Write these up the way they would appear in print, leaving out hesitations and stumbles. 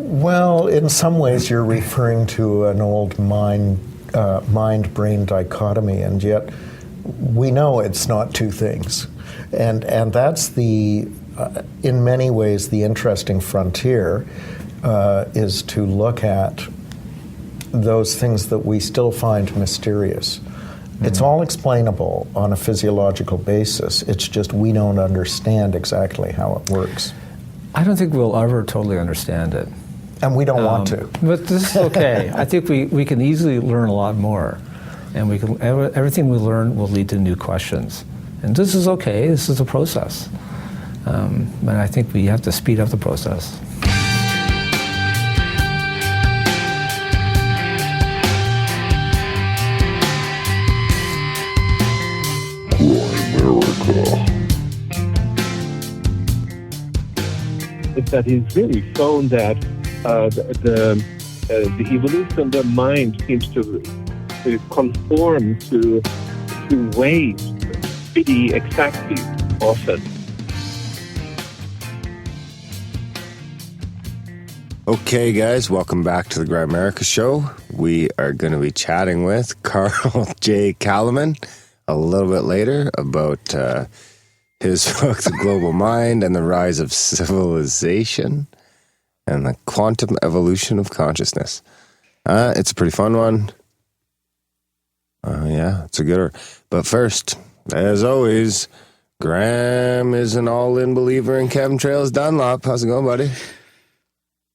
Well, in some ways you're referring to an old mind-brain dichotomy, and yet we know it's not two things. And that's in many ways, the interesting frontier is to look at those things that we still find mysterious. Mm-hmm. It's all explainable on a physiological basis. It's just we don't understand exactly how it works. I don't think we'll ever totally understand it. And we don't want to. But this is okay. I think we can easily learn a lot more. And everything we learn will lead to new questions. And this is okay. This is a process. But I think we have to speed up the process. Is that he's really shown that the evolution of the mind seems to conform to ways pretty exactly often. Okay, guys, welcome back to the Grimerica show. We are going to be chatting with Carl J. Calleman a little bit later about his book, The Global Mind and the Rise of Civilization and the Quantum Evolution of Consciousness. It's a pretty fun one. Yeah, it's a gooder. But first, as always, Graham is an all-in believer in chemtrails. Dunlop, how's it going, buddy?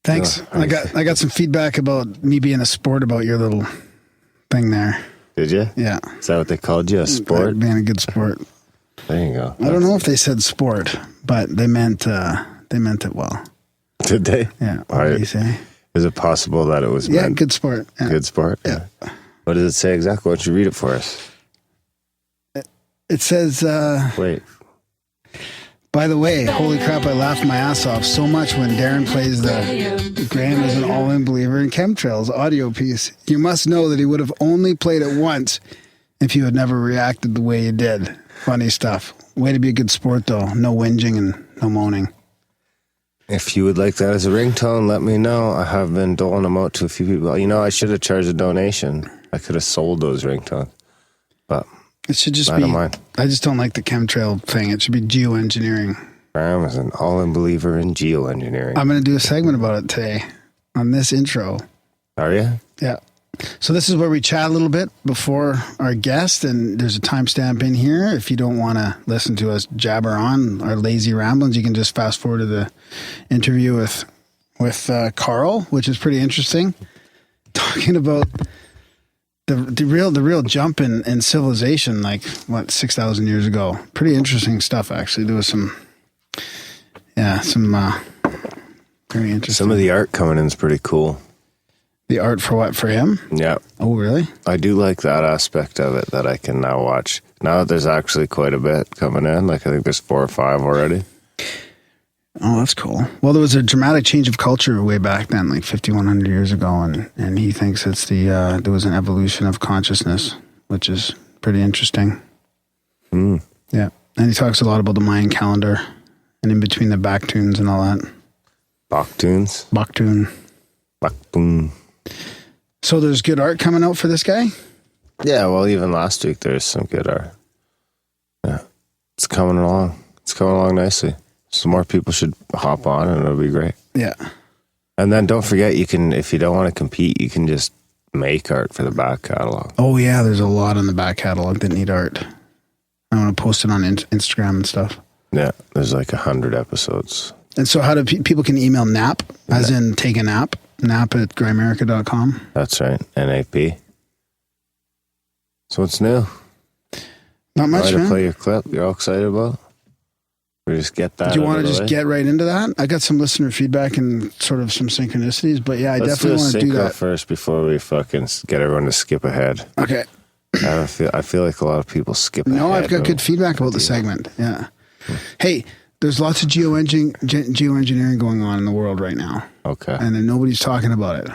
Thanks. I got some feedback about me being a sport about your little thing there. Did you? Yeah. Is that what they called you, a sport? Being a good sport. There you go. I don't know if they said sport, but they meant it well. Did they? Yeah. What did you say? Is it possible that it was meant? Good sport. Yeah. Good sport? Yeah. What does it say exactly? Why don't you read it for us? It says... Wait. By the way, holy crap, I laughed my ass off so much when Darren plays the Graham is an all-in believer in chemtrails audio piece. You must know that he would have only played it once if you had never reacted the way you did. Funny stuff. Way to be a good sport, though. No whinging and no moaning. If you would like that as a ringtone, let me know. I have been doling them out to a few people. You know, I should have charged a donation. I could have sold those ringtones. But it should just I don't mind. I just don't like the chemtrail thing. It should be geo-engineering. Graham is an all-in believer in geo-engineering. I'm going to do a segment about it today on this intro. Are you? Yeah. So this is where we chat a little bit before our guest, and there's a timestamp in here. If you don't want to listen to us jabber on our lazy ramblings, you can just fast forward to the interview with Carl, which is pretty interesting. Talking about the real jump in civilization, like 6,000 years ago. Pretty interesting stuff, actually. There was some very interesting. Some of the art coming in is pretty cool. The art for what? For him? Yeah. Oh, really? I do like that aspect of it that I can now watch. Now that there's actually quite a bit coming in, like I think there's 4 or 5 already. Oh, that's cool. Well, there was a dramatic change of culture way back then, like 5,100 years ago, and he thinks it's there was an evolution of consciousness, which is pretty interesting. Mm. Yeah. And he talks a lot about the Mayan calendar and in between the Baktunes and all that. Baktunes? Baktun. Baktun. So there's good art coming out for this guy? Yeah, well, even last week there's some good art. Yeah. It's coming along. It's coming along nicely. So more people should hop on and it'll be great. Yeah. And then don't forget, you can, if you don't want to compete, you can just make art for the back catalog. Oh, yeah, there's a lot on the back catalog that need art. I want to post it on Instagram and stuff. Yeah, there's like 100 episodes. And so how do people can email nap, as in take a nap, nap@grimerica.com? That's right, NAP. So what's new? Not much, man. man. Play your clip you're all excited about? Or just get that. Do you want to just get right into that? I got some listener feedback and sort of some synchronicities, but yeah, Let's definitely want to do that first before we fucking get everyone to skip ahead. Okay. I feel like a lot of people skip ahead. No, I've got good feedback about the segment. Yeah. Hey, there's lots of geoengineering going on in the world right now. Okay. And then nobody's talking about it.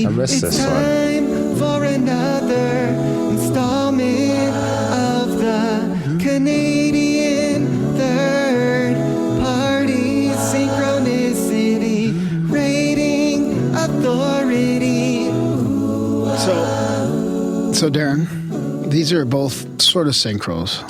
I missed this one. For another installment of the So, Darren, these are both sort of synchros.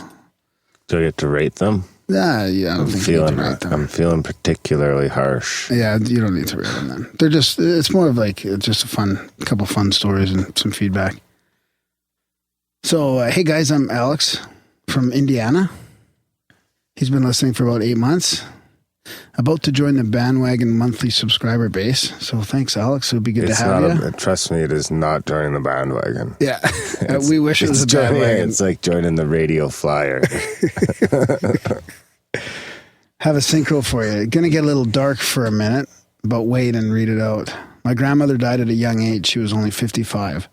Do I get to rate them? Yeah, I don't think you need to rate them. I'm feeling particularly harsh. Yeah, you don't need to rate them then. They're just, it's more of like just a couple fun stories and some feedback. So, hey guys, I'm Alex from Indiana. He's been listening for about 8 months. About to join the bandwagon monthly subscriber base. So thanks, Alex. It would be good to have you. Trust me, it is not joining the bandwagon. Yeah, we wish it was a bandwagon. It's like joining the radio flyer. Have a synchro for you. Gonna get a little dark for a minute, but wait and read it out. My grandmother died at a young age. She was only 55.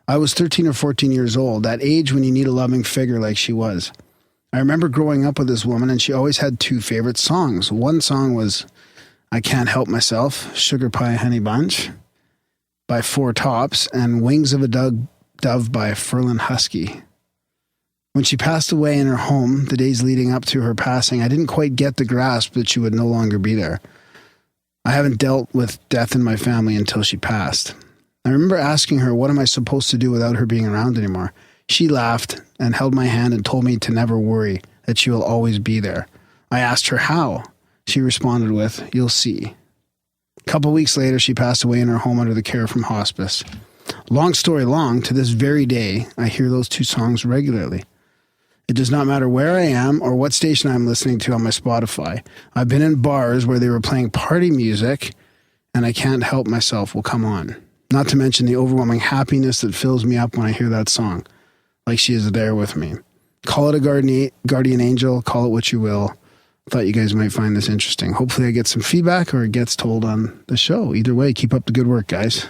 I was 13 or 14 years old, that age when you need a loving figure like she was. I remember growing up with this woman, and she always had two favorite songs. One song was I Can't Help Myself, Sugar Pie Honey Bunch by Four Tops, and Wings of a Dove by Ferlin Husky. When she passed away in her home, the days leading up to her passing, I didn't quite get the grasp that she would no longer be there. I haven't dealt with death in my family until she passed. I remember asking her, what am I supposed to do without her being around anymore? She laughed and held my hand and told me to never worry, that she will always be there. I asked her how. She responded with, you'll see. A couple weeks later, she passed away in her home under the care from hospice. Long story long, to this very day, I hear those two songs regularly. It does not matter where I am or what station I'm listening to on my Spotify. I've been in bars where they were playing party music, and I Can't Help Myself will come on. Not to mention the overwhelming happiness that fills me up when I hear that song. Like she is there with me. Call it a guardian angel, call it what you will. Thought you guys might find this interesting. Hopefully I get some feedback or it gets told on the show. Either way, keep up the good work, guys.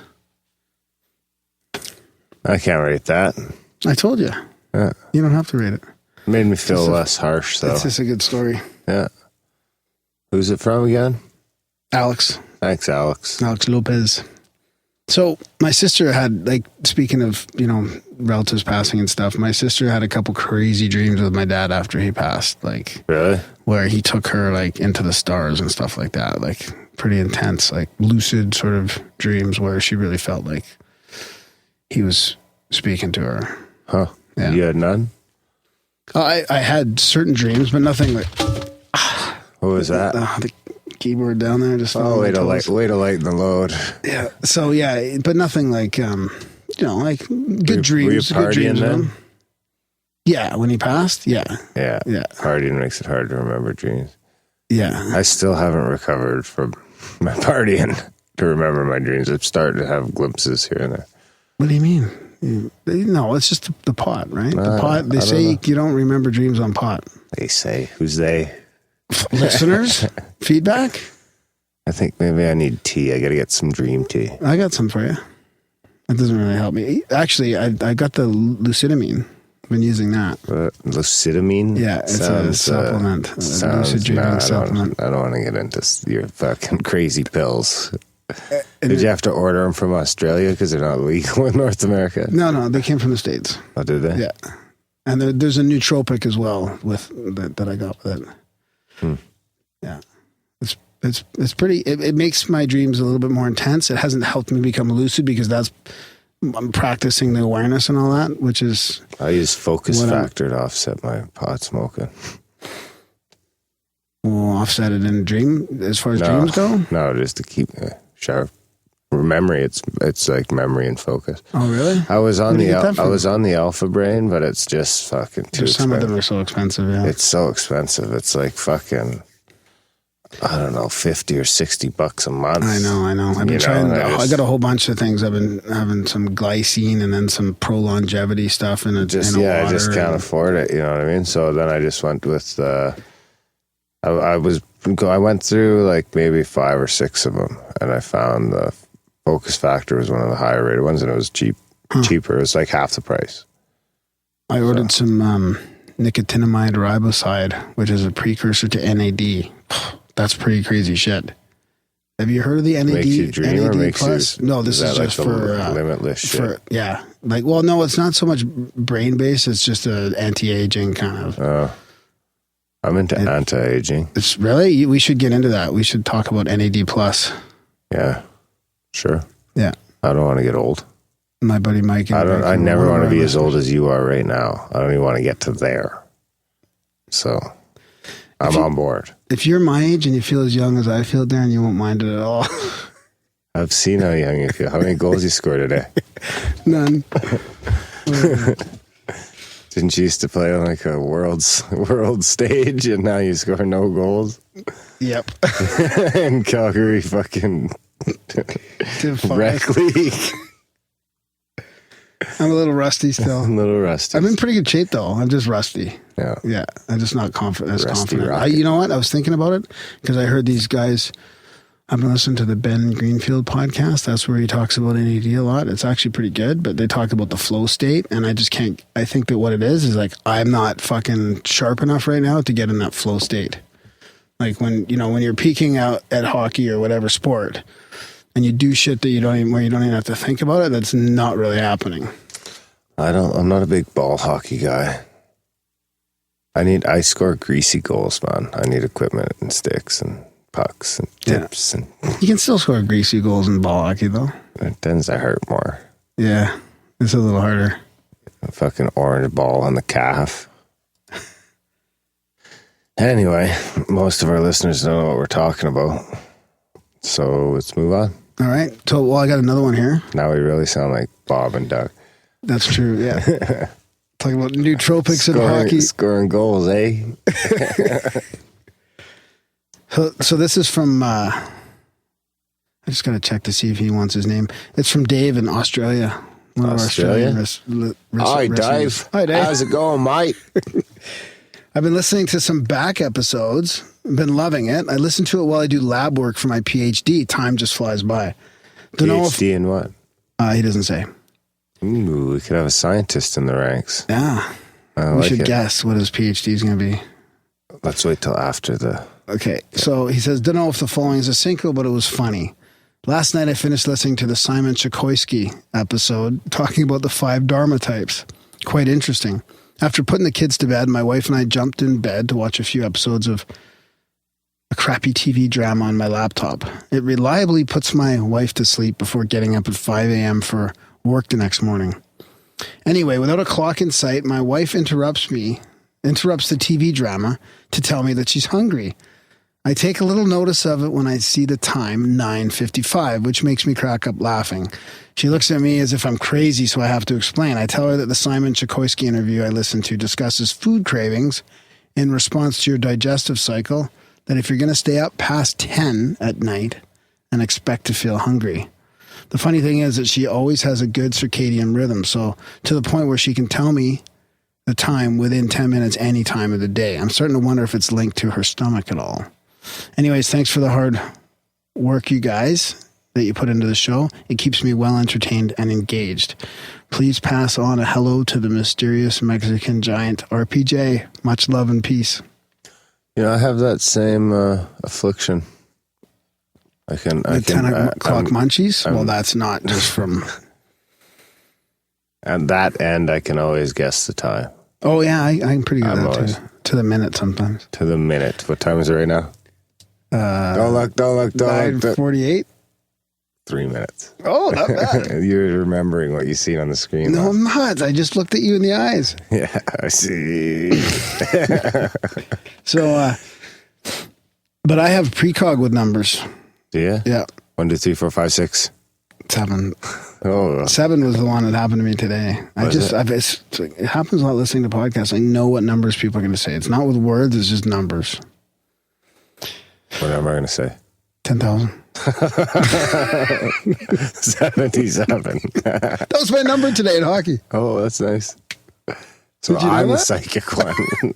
I can't rate that. I told you. Yeah. You don't have to rate it. Made me feel less harsh, though. It's just a good story. Yeah. Who's it from again? Alex. Thanks, Alex. Alex Lopez. So my sister had, like, speaking of, relatives passing and stuff, my sister had a couple crazy dreams with my dad after he passed. Like, really? Where he took her, like, into the stars and stuff like that. Like, pretty intense, like, lucid sort of dreams where she really felt like he was speaking to her. Huh. Yeah. You had none? I had certain dreams, but nothing like... What was that? The keyboard down there just... way to lighten the load. Yeah. So, yeah, but nothing like, like good dreams. Were you good partying dreams then? Yeah, when he passed, yeah. Yeah. Yeah. Partying makes it hard to remember dreams. Yeah. I still haven't recovered from my partying to remember my dreams. I'm starting to have glimpses here and there. What do you mean? No, it's just the pot, right? The pot, they say you don't remember dreams on pot. They say. Who's they? Listeners? Feedback? I think maybe I need tea. I got to get some dream tea. I got some for you. That doesn't really help me. Actually, I got the lucidamine. I've been using that. Lucidamine? Yeah, it's a supplement. A lucid dreaming supplement. I don't want to get into your fucking crazy pills. Did you have to order them from Australia because they're not legal in North America? No, they came from the States. Oh, did they? Yeah. And there's a nootropic as well with that I got with it. Yeah. It's pretty, it makes my dreams a little bit more intense. It hasn't helped me become lucid because I'm practicing the awareness and all that, which is... I use focus factor to offset my pot smoking. Well, offset it in a dream as far as dreams go? No, just to keep sharp. Memory, it's like memory and focus. Oh, really? I was on the Alpha Brain, but it's just fucking too expensive. Some of them are so expensive, yeah. It's so expensive. It's like fucking, I don't know, $50 or $60 a month. I know. I've been trying. I got a whole bunch of things. I've been having some glycine and then some pro longevity stuff in water. I just can't afford it. You know what I mean? So then I just went with I went through like maybe 5 or 6 of them, and I found the focus factor was one of the higher rated ones, and it was cheaper. It was like half the price. I ordered some nicotinamide riboside, which is a precursor to NAD. That's pretty crazy shit. Have you heard of the NAD? Makes you dream NAD or makes plus? you, no, this is just like for limitless shit. Yeah, like no, it's not so much brain based. It's just a anti-aging kind of. I'm into anti-aging. It's really, we should get into that. We should talk about NAD plus. Yeah, sure. Yeah, I don't want to get old. My buddy Mike. In I Vancouver, never one of want to our be as old listeners. as you are right now. I don't even want to get to there. So I'm on board. If you're my age and you feel as young as I feel, Darren, you won't mind it at all. I've seen how young you feel. How many goals you scored today? None. Didn't you used to play on like a world stage and now you score no goals? Yep. In Calgary fucking rec league. I'm a little rusty still. A little rusty. I'm in pretty good shape though. I'm just rusty. Yeah. Yeah, I'm just not confident. Rusty confident. You know what? I was thinking about it because I heard these guys. I've been listening to the Ben Greenfield podcast. That's where he talks about NAD a lot. It's actually pretty good, but they talk about the flow state, and I just can't. I think that what it is like I'm not fucking sharp enough right now to get in that flow state. Like when you're peaking out at hockey or whatever sport, and you do shit that where you don't even have to think about it. That's not really happening. I'm not a big ball hockey guy. I score greasy goals, man. I need equipment and sticks and pucks and tips, and You can still score greasy goals in ball hockey though. it tends to hurt more. Yeah, it's a little harder. A fucking orange ball on the calf. Anyway, most of our listeners don't know what we're talking about. So let's move on. All right. So, I got another one here. Now we really sound like Bob and Doug. That's true. Yeah. Talking about nootropics in hockey. Scoring goals, eh? So this is from. I just got to check to see if he wants his name. It's from Dave in Australia. One of our Australia? Australian Hi, listeners. Dave. Hi, Dave. How's it going, mate? I've been listening to some back episodes. Been loving it. I listen to it while I do lab work for my PhD. Time just flies by. Don't know if PhD in what? he doesn't say. Ooh, we could have a scientist in the ranks. Yeah. I We like should it. guess what his PhD is going to be. Let's wait till after the... Okay, so he says, don't know if the following is a synchro, but it was funny. Last night I finished listening to the Simon Chikoisky episode talking about the 5 Dharma types. Quite interesting. After putting the kids to bed, my wife and I jumped in bed to watch a few episodes of a crappy TV drama on my laptop. It reliably puts my wife to sleep before getting up at 5 a.m. for work the next morning. Anyway, without a clock in sight, my wife interrupts the TV drama to tell me that she's hungry. I take a little notice of it when I see the time, 9:55, which makes me crack up laughing. She looks at me as if I'm crazy, so I have to explain. I tell her that the Simon Chikoisky interview I listened to discusses food cravings in response to your digestive cycle, that if you're going to stay up past 10 at night and expect to feel hungry. The funny thing is that she always has a good circadian rhythm, so to the point where she can tell me the time within 10 minutes any time of the day. I'm starting to wonder if it's linked to her stomach at all. Anyways, thanks for the hard work, you guys, that you put into the show. It keeps me well entertained and engaged. Please pass on a hello to the mysterious Mexican giant RPJ. Much love and peace. You know, I have that same affliction. I can 10 o'clock munchies? Well, that's not just from... At that end, I can always guess the time. Oh, yeah, I'm pretty good I'm at that, always- too. To the minute sometimes. To the minute. What time is it right now? Don't look. 9:48? 3 minutes. Oh, not bad. You're remembering what you seen on the screen. No, I'm not. I just looked at you in the eyes. Yeah, I see. So, but I have precog with numbers. Do you? Yeah. 1, 2, 3, 4, 5, 6. 7. Oh, 7 was the one that happened to me today. It happens a lot listening to podcasts. I know what numbers people are going to say. It's not with words, it's just numbers. what am I going to say? 10,000. 77. That was my number today in hockey. Oh, that's nice. So Did you know I'm the that? psychic one.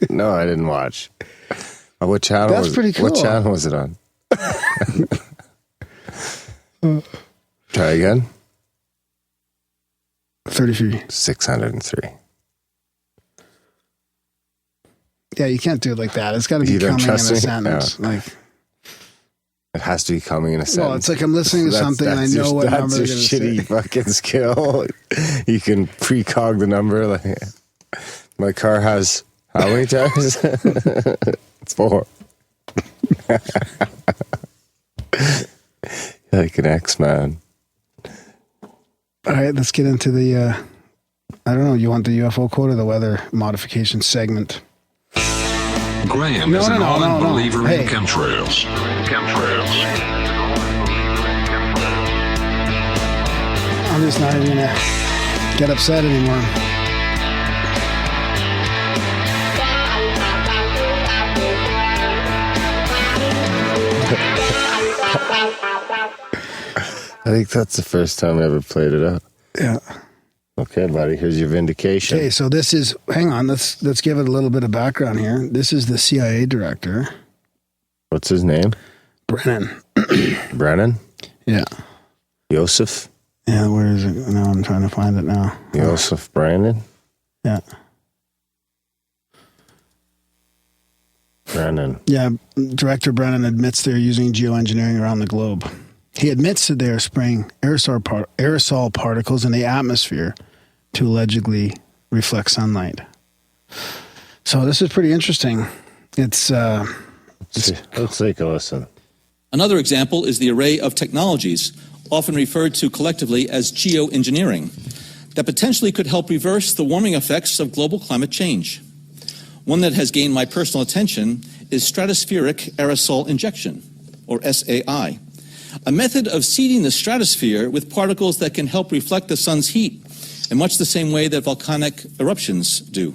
No, I didn't watch. What channel? That's pretty cool. What channel was it on? Try again. 33. 603. Yeah, you can't do it like that. It's got to be You don't coming in a trust me? sentence. No. Like, It has to be coming in a sentence. well, it's like I'm listening to something and I know what number they're That's going your to shitty say. fucking skill. You can precog the number. Like, my car has how many tires? It's 4. Like an X-Man. All right, let's get into the, I don't know, you want the UFO quote or the weather modification segment? Graham is an ardent believer in chemtrails. I'm just not even going to get upset anymore. I think that's the first time I ever played it out. Yeah. Okay, buddy, here's your vindication. Okay, so this is, hang on, let's give it a little bit of background here. This is the CIA director. What's his name? Brennan. Brennan? Yeah. Joseph? Yeah, where is it? Now I'm trying to find it now. Joseph Brandon? Yeah. Brennan. Yeah, Director Brennan admits they're using geoengineering around the globe. He admits that they are spraying aerosol particles in the atmosphere to allegedly reflect sunlight. So this is pretty interesting. Let's take a listen. Another example is the array of technologies, often referred to collectively as geo-engineering, that potentially could help reverse the warming effects of global climate change. One that has gained my personal attention is stratospheric aerosol injection, or SAI, a method of seeding the stratosphere with particles that can help reflect the sun's heat in much the same way that volcanic eruptions do.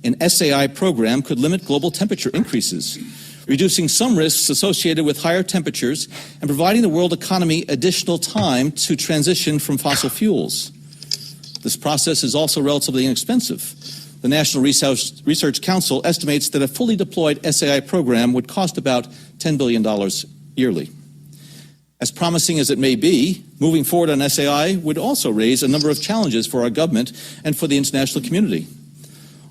An SAI program could limit global temperature increases, reducing some risks associated with higher temperatures and providing the world economy additional time to transition from fossil fuels. This process is also relatively inexpensive. The National Research Council estimates that a fully deployed SAI program would cost about $10 billion yearly. As promising as it may be, moving forward on SAI would also raise a number of challenges for our government and for the international community.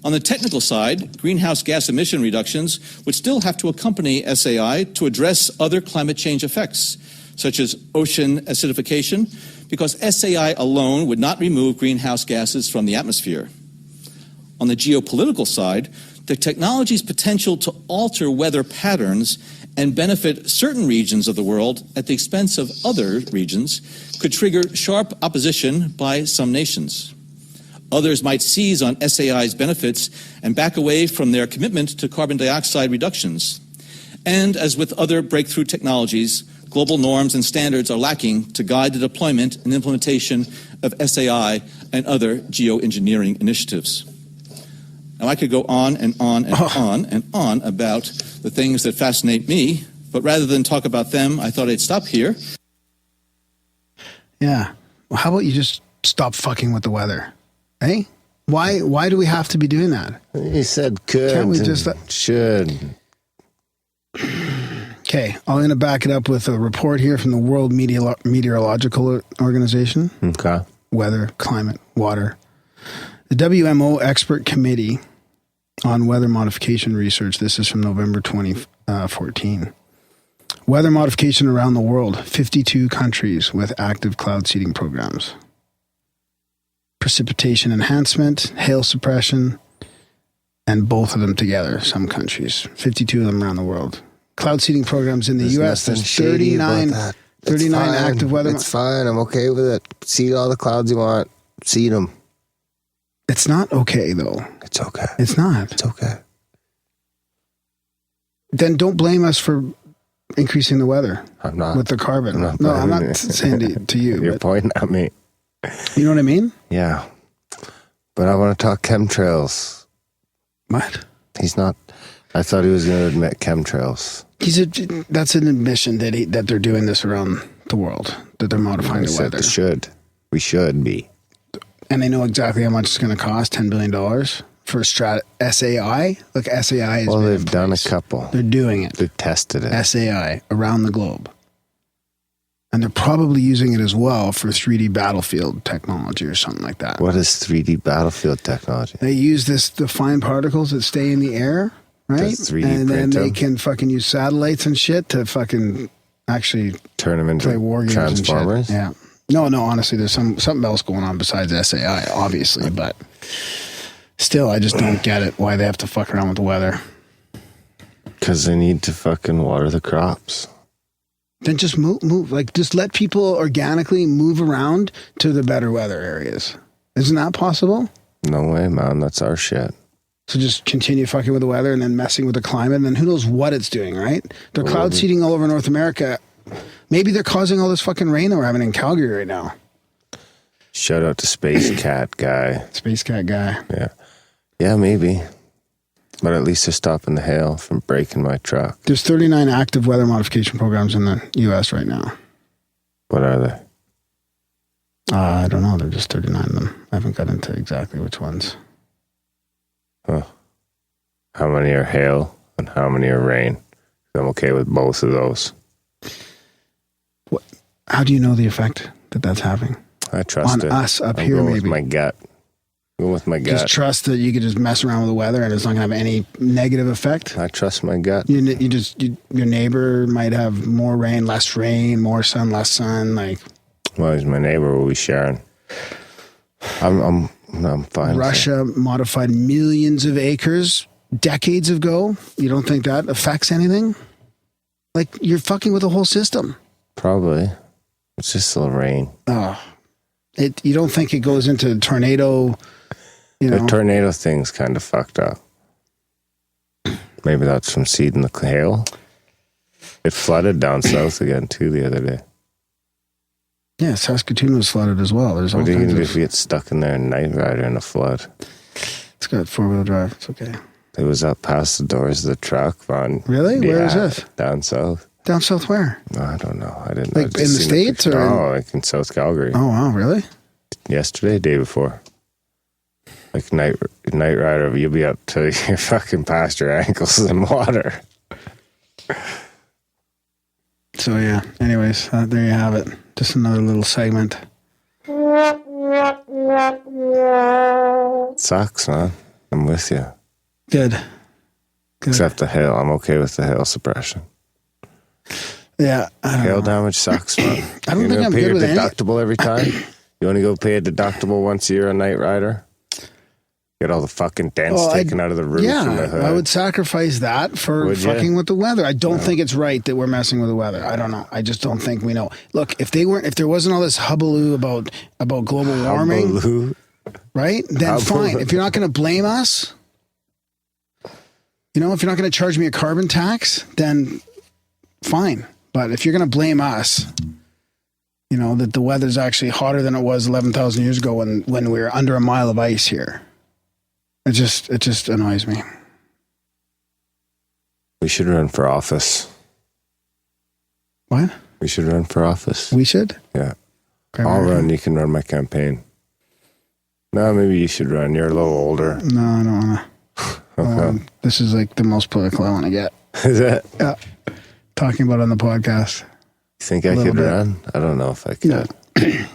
On the technical side, greenhouse gas emission reductions would still have to accompany SAI to address other climate change effects, such as ocean acidification, because SAI alone would not remove greenhouse gases from the atmosphere. On the geopolitical side, the technology's potential to alter weather patterns and benefit certain regions of the world at the expense of other regions could trigger sharp opposition by some nations. Others might seize on SAI's benefits and back away from their commitment to carbon dioxide reductions. And as with other breakthrough technologies, global norms and standards are lacking to guide the deployment and implementation of SAI and other geoengineering initiatives. Now, I could go on and on and on and on about the things that fascinate me, but rather than talk about them, I thought I'd stop here. Yeah. Well, how about you just stop fucking with the weather? Hey? Why do we have to be doing that? He said could. Can't we just should. Okay, I'm going to back it up with a report here from the World Meteorological Organization. Okay. Weather, climate, water. The WMO Expert Committee on Weather Modification Research. This is from November 2014. Weather modification around the world. 52 countries with active cloud seeding programs. Precipitation enhancement, hail suppression, and both of them together, some countries. 52 of them around the world. Cloud seeding programs in the U.S. There's 39 active weather. It's fine. I'm okay with it. Seed all the clouds you want. Seed them. It's not okay, though. It's okay. It's not. It's okay. Then don't blame us for increasing the weather. I'm not. With the carbon. I'm not saying to you. You're pointing at me. You know what I mean? Yeah. But I want to talk chemtrails. What? He's not. I thought he was going to admit chemtrails. That's an admission that they're doing this around the world, that they're modifying the weather. We should be. And they know exactly how much it's going to cost, $10 billion for SAI. Look, SAI is. Well, they've done a couple. They're doing it. They've tested it. SAI around the globe. And they're probably using it as well for 3D battlefield technology or something like that. What is 3D battlefield technology? They use the fine particles that stay in the air, right? Just 3D and then print they them? can fucking use satellites and shit to fucking actually Turn them into play war games Transformers? and shit. Yeah. No, honestly, there's something else going on besides SAI, obviously, but still, I just don't get it, why they have to fuck around with the weather. Because they need to fucking water the crops. Then just move. Like, just let people organically move around to the better weather areas. Isn't that possible? No way, man. That's our shit. So just continue fucking with the weather and then messing with the climate, and then who knows what it's doing, right? They're cloud seeding all over North America. Maybe they're causing all this fucking rain that we're having in Calgary right now. Shout out to Space Cat guy. Space Cat guy. Yeah. Yeah, maybe. But at least they're stopping the hail from breaking my truck. There's 39 active weather modification programs in the U.S. right now. What are they? I don't know. They're just 39 of them. I haven't got into exactly which ones. Huh. How many are hail and how many are rain? I'm okay with both of those. What? How do you know the effect that that's having? I trust on us up I'm here, going maybe. with my gut. Go with my gut. Just trust that you could just mess around with the weather and it's not going to have any negative effect. I trust my gut. Your neighbor might have more rain, more sun, less sun. Like, well, he's my neighbor. We'll be sharing. I'm fine. Russia modified millions of acres decades ago. You don't think that affects anything? Like, you're fucking with the whole system. Probably. It's just the rain. Oh, you don't think it goes into tornado? The tornado thing's kind of fucked up. Maybe that's from seeding the hail. It flooded down south again too the other day. Yeah, Saskatoon was flooded as well. There's what are you going to do if you get stuck in there in Night Rider in a flood? It's got 4-wheel drive. It's okay. It was up past the doors of the truck, man. Really? Yeah, where is this? Down south. Down south where? I don't know. I didn't know. Like in the States? Like in South Calgary. Oh, wow. Really? Yesterday, day before. Like night rider, you'll be up to your fucking past your ankles in water. So, yeah. Anyways, there you have it. Just another little segment. Sucks, man. I'm with you. Good. Except the hail. I'm okay with the hail suppression. Yeah. Hail damage sucks, man. I don't think I'm good with it. You pay your deductible every time? You want to go pay a deductible once a year on Night Rider? Get all the fucking dents taken out of the roof and the hood. I would sacrifice that for fucking with the weather. I don't think it's right that we're messing with the weather. I don't know. I just don't think we know. Look, if there wasn't all this hubbub about global warming, right? Then fine. If you're not going to blame us, if you're not going to charge me a carbon tax, then fine. But if you're going to blame us, that the weather's actually hotter than it was 11,000 years ago when we were under a mile of ice here. It just annoys me. We should run for office. What? We should run for office. We should? Yeah. I'll run. You can run my campaign. No, maybe you should run. You're a little older. No, I don't want to. Okay. This is like the most political I want to get. Is it? Yeah. Talking about it on the podcast. You think I could run? I don't know if I could. Yeah.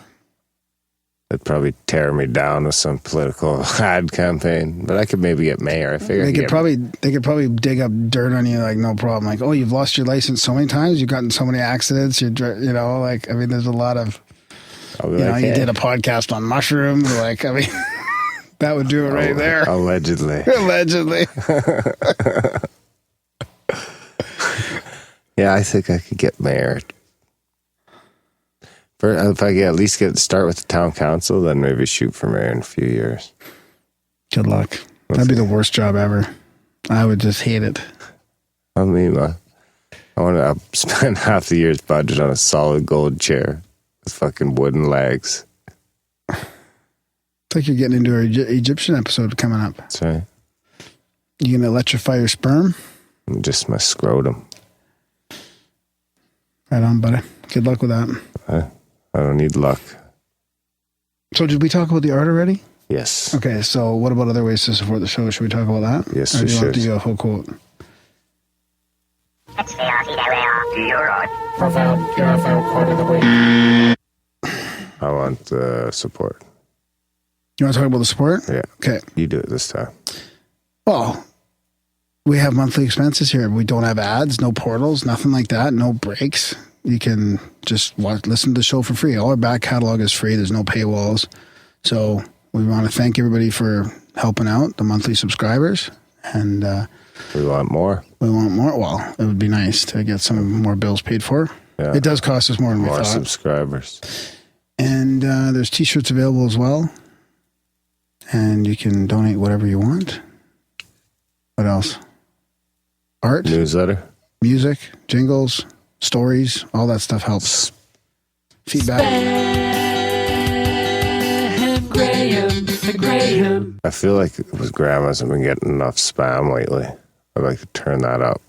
It'd probably tear me down with some political ad campaign, but I could maybe get mayor. I figure they could probably dig up dirt on you, like, no problem. Like, oh, you've lost your license so many times, you've gotten so many accidents. There's a lot of. You did a podcast on mushrooms. Like, I mean, that would do it right there. Allegedly. Allegedly. Yeah, I think I could get mayor. If I at least start with the town council, then maybe shoot for mayor in a few years. Good luck. That'd be the worst job ever. I would just hate it. I mean, I want to spend half the year's budget on a solid gold chair with fucking wooden legs. It's like you're getting into our Egyptian episode coming up. That's right. You gonna electrify your sperm? Just my scrotum. Right on, buddy. Good luck with that. I don't need luck. So did we talk about the art already? Yes. Okay, so what about other ways to support the show? Should we talk about that? Yes, or we do you should. want to do a whole quote? I want support. You want to talk about the support? Yeah. Okay. You do it this time. Well, we have monthly expenses here. We don't have ads, no portals, nothing like that, no breaks. You can just listen to the show for free. All our back catalog is free. There's no paywalls. So we want to thank everybody for helping out, the monthly subscribers. And we want more. We want more. Well, it would be nice to get some more bills paid for. Yeah. It does cost us more than we More thought. subscribers. And there's T-shirts available as well. And you can donate whatever you want. What else? Art, Newsletter. music, jingles, stories, all that stuff helps. Feedback. Graham. I feel like with Graham hasn't been getting enough spam lately. I'd like to turn that up.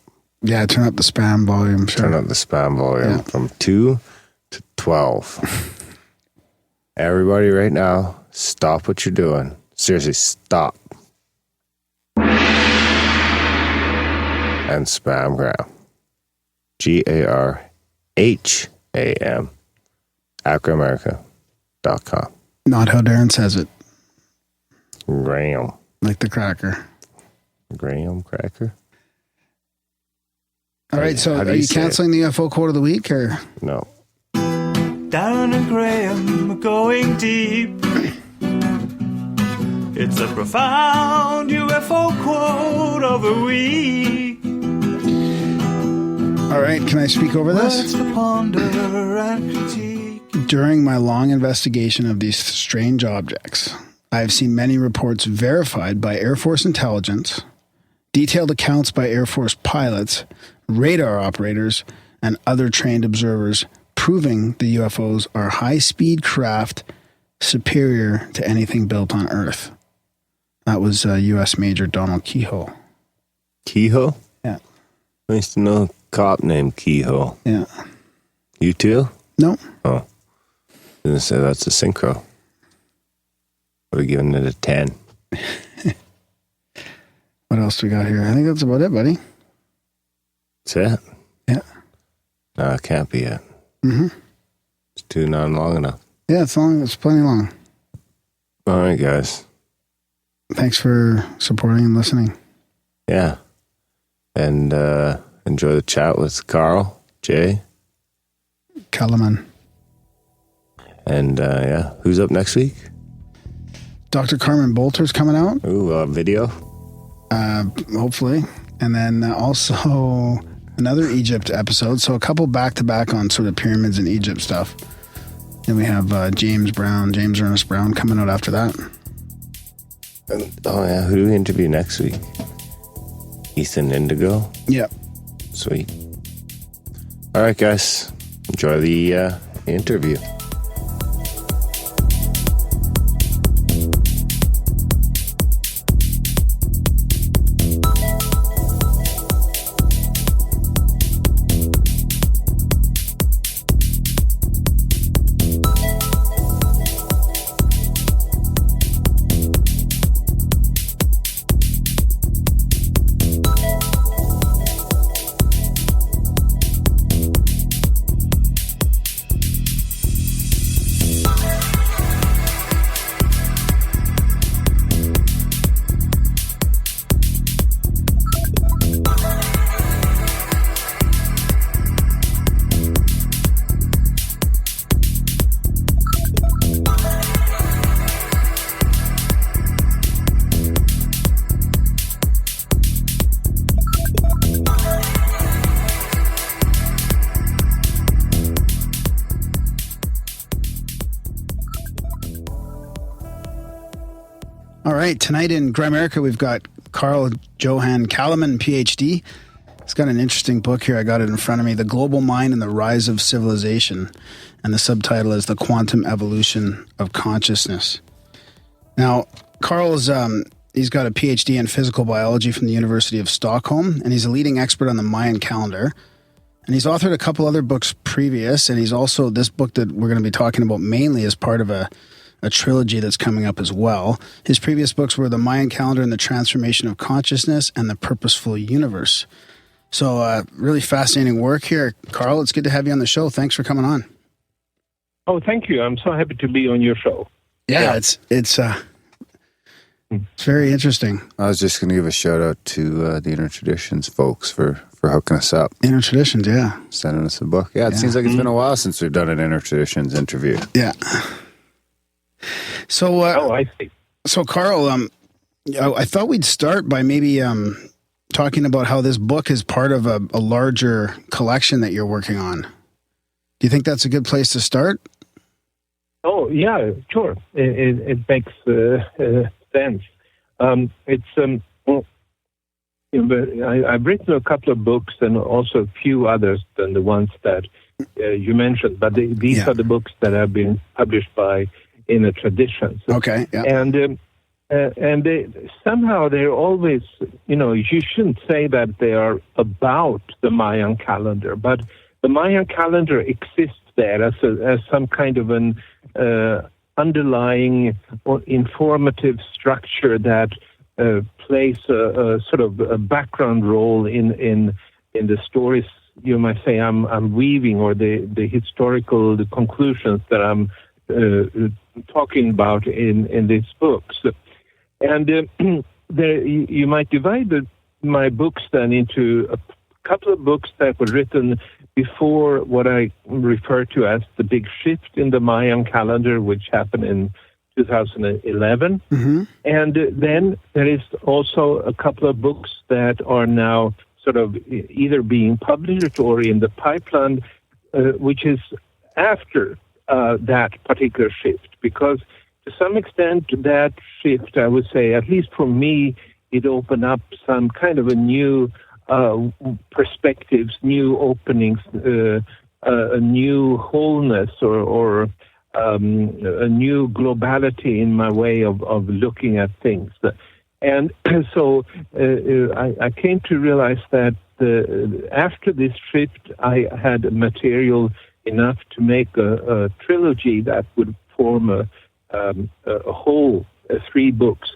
Yeah, turn up the spam volume. Sure. Turn up the spam volume from 2 to 12. Everybody right now, stop what you're doing. Seriously, stop. And spam Graham. Garham at Grimerica.com. Not how Darren says it. Graham. Like the cracker. Graham cracker? All right, so How do are you you say canceling the UFO quote of the week or? No. Darren and Graham are going deep. It's a profound UFO quote of the week. All right, can I speak over this? Words to ponder and critique. During my long investigation of these strange objects, I have seen many reports verified by Air Force intelligence, detailed accounts by Air Force pilots, radar operators, and other trained observers proving the UFOs are high-speed craft superior to anything built on Earth. That was U.S. Major Donald Kehoe. Kehoe? Yeah. I used to know a cop named Kehoe. Yeah. You too? No. Oh. Didn't say that's a synchro. Would have given it a 10. What else do we got here? I think that's about it, buddy. That's it? Yeah. No, it can't be it. Mm-hmm. It's too not long enough. Yeah, it's long. It's plenty long. All right, guys. Thanks for supporting and listening. Yeah. And enjoy the chat with Carl, Jay. Calleman. And yeah, who's up next week? Dr. Carmen Bolter's coming out. Ooh, video. Hopefully. And then also another Egypt episode. So a couple back-to-back on sort of pyramids and Egypt stuff. Then we have James Ernest Brown coming out after that. Oh, yeah. Who do we interview next week? Ethan Indigo? Yep. Sweet. All right, guys. Enjoy the interview. All right, tonight in Grimerica, we've got Johan Calleman, PhD. He's got an interesting book here. I got it in front of me, The Global Mind and the Rise of Civilization. And the subtitle is The Quantum Evolution of Consciousness. Now, Carl's he's got a PhD in physical biology from the University of Stockholm, and he's a leading expert on the Mayan calendar. And he's authored a couple other books previous, and he's also, this book that we're going to be talking about mainly is part of a trilogy that's coming up as well. His previous books were The Mayan Calendar and the Transformation of Consciousness and The Purposeful Universe. So really fascinating work here. Carl, it's good to have you on the show. Thanks for coming on. Oh, thank you. I'm so happy to be on your show. Yeah. It's very interesting. I was just going to give a shout out to the Inner Traditions folks for hooking us up. Inner Traditions, yeah. Sending us a book. Yeah, it seems like it's been a while since we've done an Inner Traditions interview. Yeah. So, I see. So, Carl, I thought we'd start by maybe talking about how this book is part of a larger collection that you're working on. Do you think that's a good place to start? Oh, yeah, sure. It makes sense. I've written a couple of books and also a few others than the ones that you mentioned, but these are the books that have been published by Inner Traditions. Okay, yeah. And somehow they're always, you shouldn't say that they are about the Mayan calendar, but the Mayan calendar exists there as some kind of an underlying or informative structure that plays a sort of a background role in the stories, you might say, I'm weaving, or the historical conclusions that I'm talking about in these books. And you might divide my books then into a couple of books that were written before what I refer to as the big shift in the Mayan calendar, which happened in 2011. Mm-hmm. And then there is also a couple of books that are now sort of either being published or in the pipeline, which is after that particular shift. Because to some extent, that shift, I would say, at least for me, it opened up some kind of a new perspectives, new openings, a new wholeness or a new globality in my way of looking at things. And so I came to realize that after this shift, I had material enough to make a trilogy that would form a whole 3 books.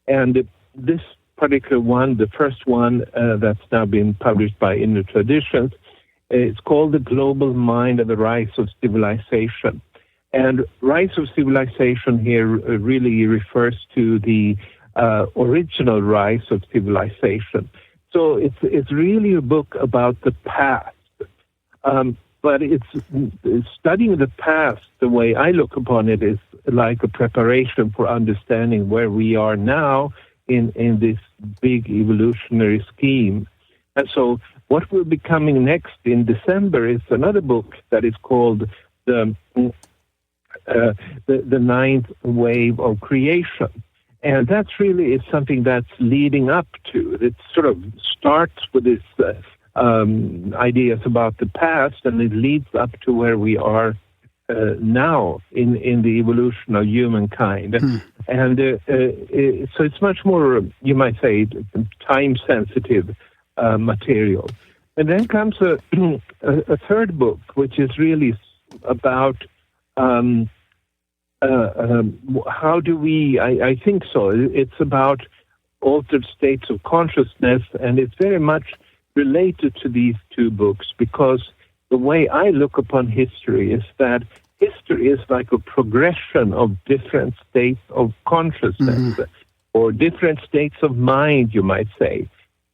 And this particular one, the first one that's now been published by Inner Traditions, it's called The Global Mind and the Rise of Civilization. And Rise of Civilization here really refers to the original rise of civilization. So it's really a book about the past. But it's studying the past, the way I look upon it, is like a preparation for understanding where we are now in this big evolutionary scheme. And so what will be coming next in December is another book that is called the Ninth Wave of Creation. And that's really is something that's leading up to. It sort of starts with this ideas about the past, and it leads up to where we are now in the evolution of humankind. And so it's much more, you might say, time-sensitive material. And then comes a third book, which is really about how do we, I think so, it's about altered states of consciousness, and it's very much related to these 2 books, because the way I look upon history is that history is like a progression of different states of consciousness, or different states of mind, you might say.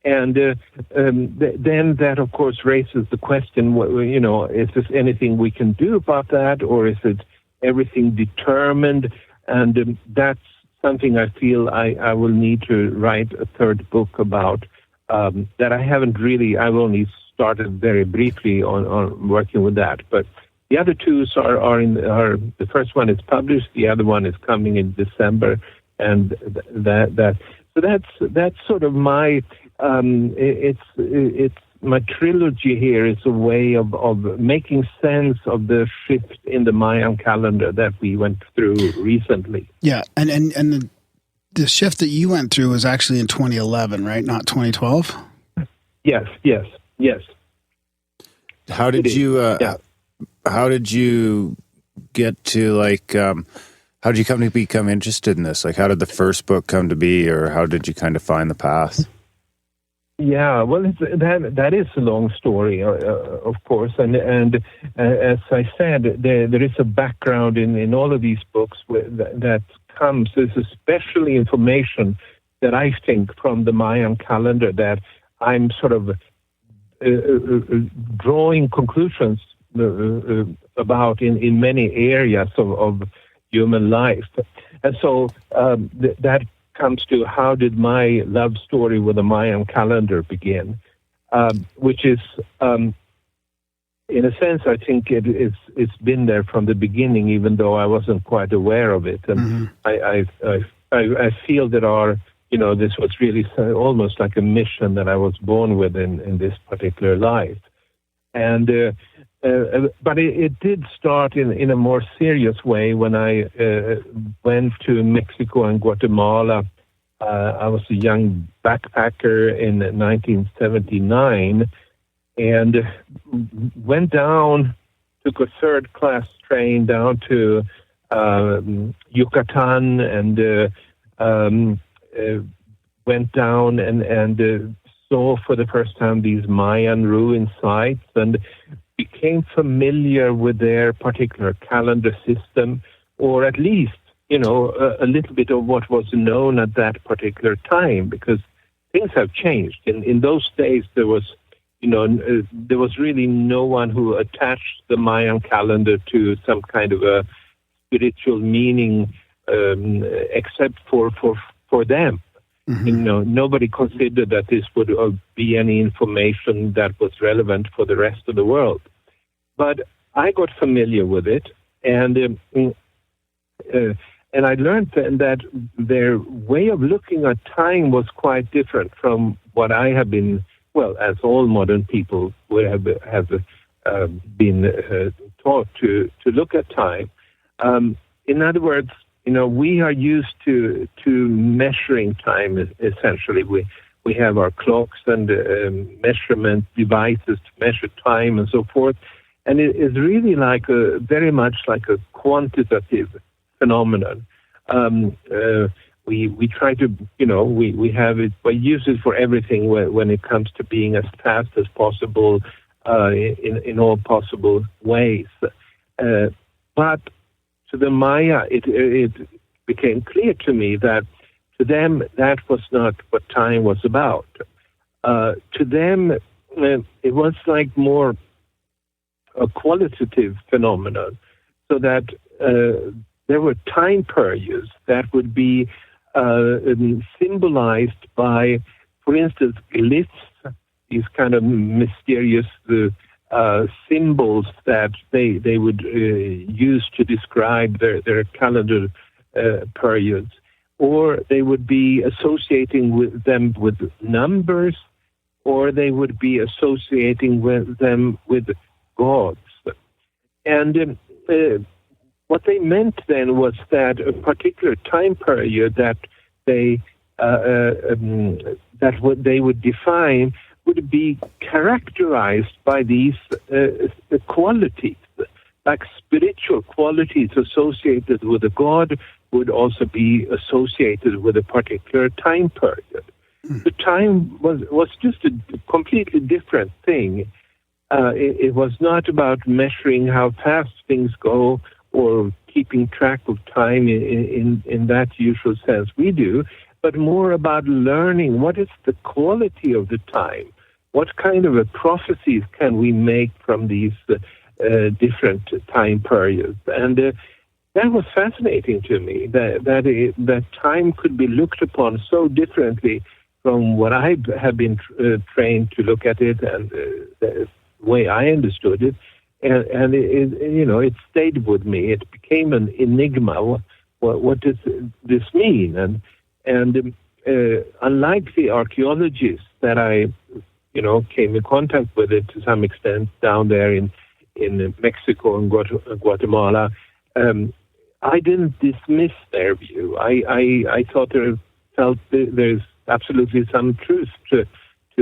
And then that, of course, raises the question, is there anything we can do about that, or is it everything determined? And that's something I feel I will need to write a third book about, that I haven't really, I've only started very briefly on working with that. But the other 2 are the first one is published, the other one is coming in December, and so that's sort of my it's my trilogy here is a way of making sense of the shift in the Mayan calendar that we went through recently. Yeah, and the shift that you went through was actually in 2011, right? Not 2012? Yes. How did how did you get to how did you come to become interested in this? Like, how did the first book come to be, or how did you kind of find the path? Yeah, well, that is a long story, of course, and as I said, there is a background in all of these books that comes. There's especially information that I think from the Mayan calendar that I'm sort of drawing conclusions about in many areas of human life, and so that comes to how did my love story with the Mayan calendar begin, which is in a sense, I think it's been there from the beginning, even though I wasn't quite aware of it. And I feel that this was really almost like a mission that I was born with in this particular life. And but it did start in a more serious way when I went to Mexico and Guatemala. I was a young backpacker in 1979 and went down, took a third-class train down to Yucatan and went down and saw for the first time these Mayan ruin sites and became familiar with their particular calendar system, or at least, a little bit of what was known at that particular time, because things have changed. In those days, there was really no one who attached the Mayan calendar to some kind of a spiritual meaning, except for them. Mm-hmm. Nobody considered that this would be any information that was relevant for the rest of the world. But I got familiar with it, and I learned then that their way of looking at time was quite different from what I have been, as all modern people would have been taught to look at time. In other words, we are used to measuring time, essentially. We have our clocks and measurement devices to measure time and so forth. And it is really very much like a quantitative phenomenon. We try to, we have it, we use it for everything when it comes to being as fast as possible in all possible ways. But to the Maya, it became clear to me that to them, that was not what time was about. To them, it was like more a qualitative phenomenon, so that there were time periods that would be symbolized by, for instance, glyphs, these kind of mysterious symbols that they would use to describe their calendar periods, or they would be associating with them with numbers, or they would be associating with them with gods. And what they meant then was that a particular time period that they what they would define would be characterized by these qualities, like spiritual qualities associated with a god would also be associated with a particular time period. The time was just a completely different thing. It was not about measuring how fast things go or keeping track of time in that usual sense we do, but more about learning what is the quality of the time. What kind of prophecies can we make from these different time periods? And that was fascinating to me, that time could be looked upon so differently from what I have been trained to look at it and the way I understood it. And it stayed with me. It became an enigma. What does this mean? And unlike the archaeologists that I came in contact with it to some extent down there in Mexico and Guatemala, I didn't dismiss their view. I thought felt there's absolutely some truth to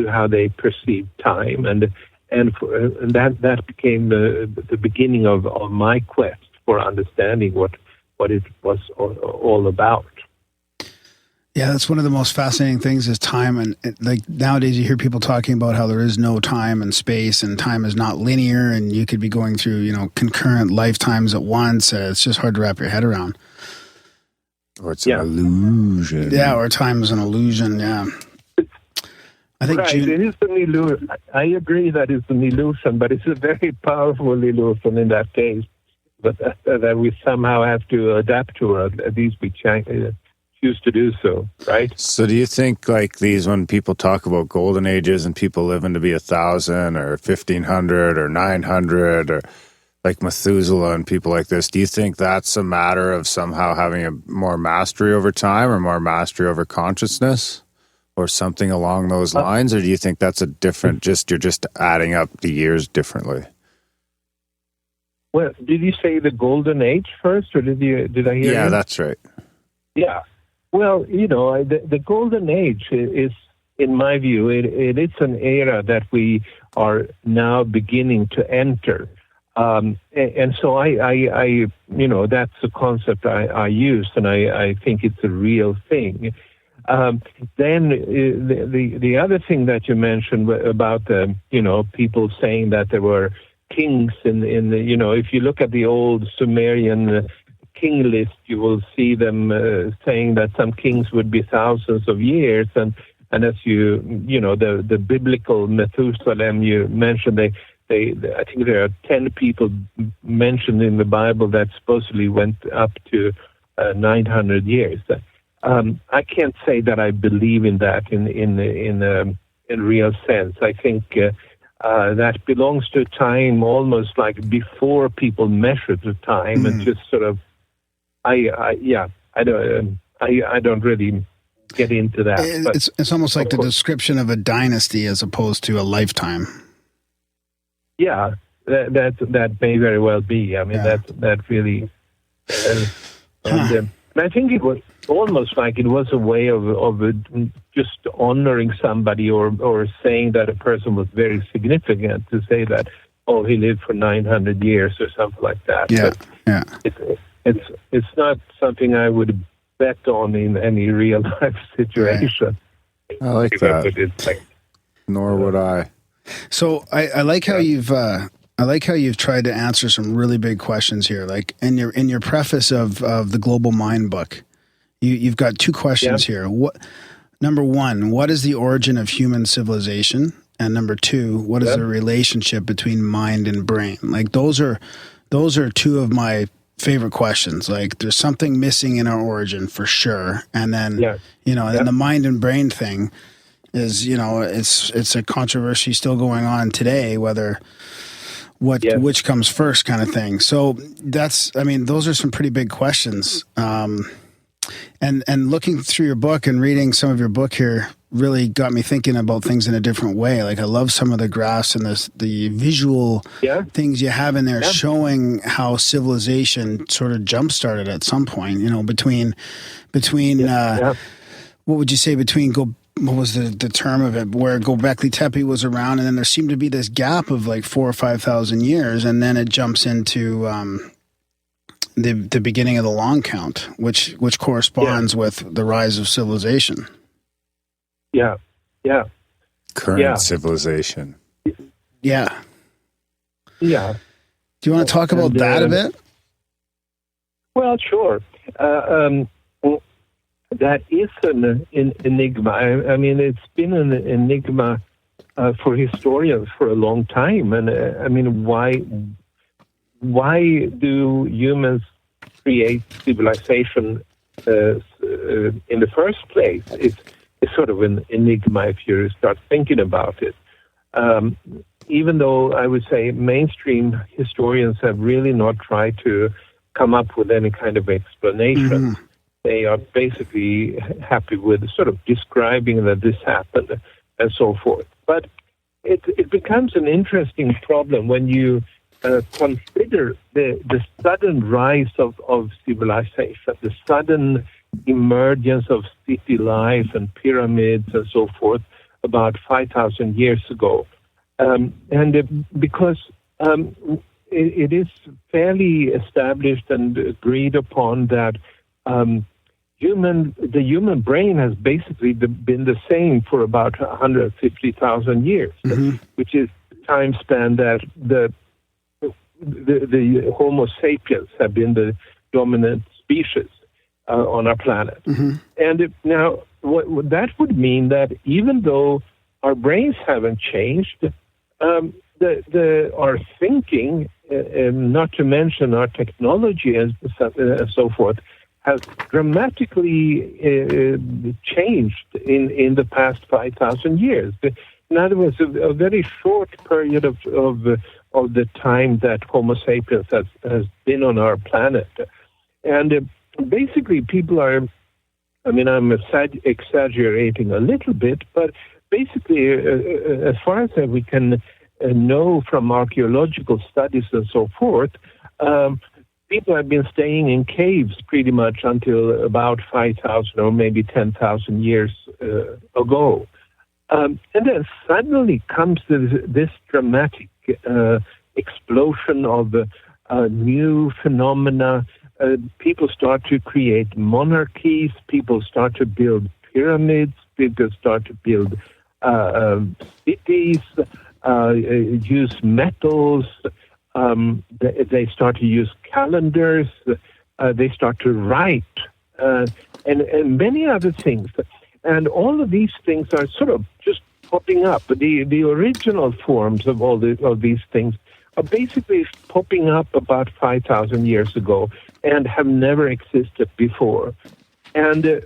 how they perceive time, and that became the beginning of my quest for understanding what it was all about. Yeah, that's one of the most fascinating things is time. And like nowadays you hear people talking about how there is no time and space, and time is not linear, and you could be going through, concurrent lifetimes at once. It's just hard to wrap your head around. Or it's an illusion. Yeah, or time is an illusion, yeah. I think right, it is an illusion. I agree that it's an illusion, but it's a very powerful illusion in that case, but that we somehow have to adapt to, or at least we choose choose to do so, right? So do you think like these, when people talk about golden ages and people living to be 1,000 or 1,500 or 900 or like Methuselah and people like this, do you think that's a matter of somehow having a more mastery over time or more mastery over consciousness or something along those lines? Or do you think that's a different, you're just adding up the years differently? Well, did you say the golden age first, or did I hear? Yeah, you? that's right. Yeah. Well, the golden age is, in my view, it is an era that we are now beginning to enter. And so I that's a concept I use, and I think it's a real thing. Then the other thing that you mentioned about people saying that there were kings in the, if you look at the old Sumerian king list, you will see them saying that some kings would be thousands of years, and as the biblical Methuselah you mentioned, I think there are 10 people mentioned in the Bible that supposedly went up to 900 years. I can't say that I believe in that in real sense. I think that belongs to a time almost like before people measured the time, and just sort of, I don't really get into that. It's almost like the description of a dynasty as opposed to a lifetime. Yeah, that may very well be. I mean, that really. And I think it was almost like it was a way of just honoring somebody or saying that a person was very significant, to say that, he lived for 900 years or something like that. Yeah, but it's not something I would bet on in any real life situation. Right. I like that. Nor would I. So I like how you've tried to answer some really big questions here. Like in your preface of the Global Mind book, you've got two questions here. Number one, what is the origin of human civilization? And number two, what is the relationship between mind and brain? Like those are two of my favorite questions. Like there's something missing in our origin for sure, and then and the mind and brain thing is, it's a controversy still going on today, whether which comes first kind of thing. So those are some pretty big questions. And looking through your book and reading some of your book here really got me thinking about things in a different way. Like I love some of the graphs and the visual things you have in there showing how civilization sort of jump-started at some point, between what would you say, what was the term of it, where Göbekli Tepe was around, and then there seemed to be this gap of like 4,000 or 5,000 years, and then it jumps into the beginning of the long count, which corresponds with the rise of civilization. Yeah. Current civilization. Yeah. Yeah. Do you want to talk about that a bit? Well, sure. That is an enigma. I mean, it's been an enigma for historians for a long time. And I mean, why do humans create civilization in the first place? It's sort of an enigma if you start thinking about it. Even though I would say mainstream historians have really not tried to come up with any kind of explanation. Mm-hmm. They are basically happy with sort of describing that this happened and so forth. But it becomes an interesting problem when you consider the sudden rise of civilization, the sudden emergence of city life and pyramids and so forth about 5,000 years ago. Because it is fairly established and agreed upon that the human brain has basically been the same for about 150,000 years, which is the time span that the Homo sapiens have been the dominant species on our planet. And now that would mean that even though our brains haven't changed, our thinking, not to mention our technology and so forth, has dramatically changed in the past 5,000 years. In other words, a very short period of the time that Homo sapiens has been on our planet. And basically, people are, I mean, I'm exaggerating a little bit, but basically, as far as we can know from archaeological studies and so forth, people have been staying in caves pretty much until about 5,000 or maybe 10,000 years ago. And then suddenly comes this dramatic explosion of new phenomena. People start to create monarchies, people start to build pyramids, people start to build cities, use metals, they start to use calendars, they start to write, and many other things. And all of these things are sort of just popping up. The original forms of all these things are basically popping up about 5,000 years ago and have never existed before. And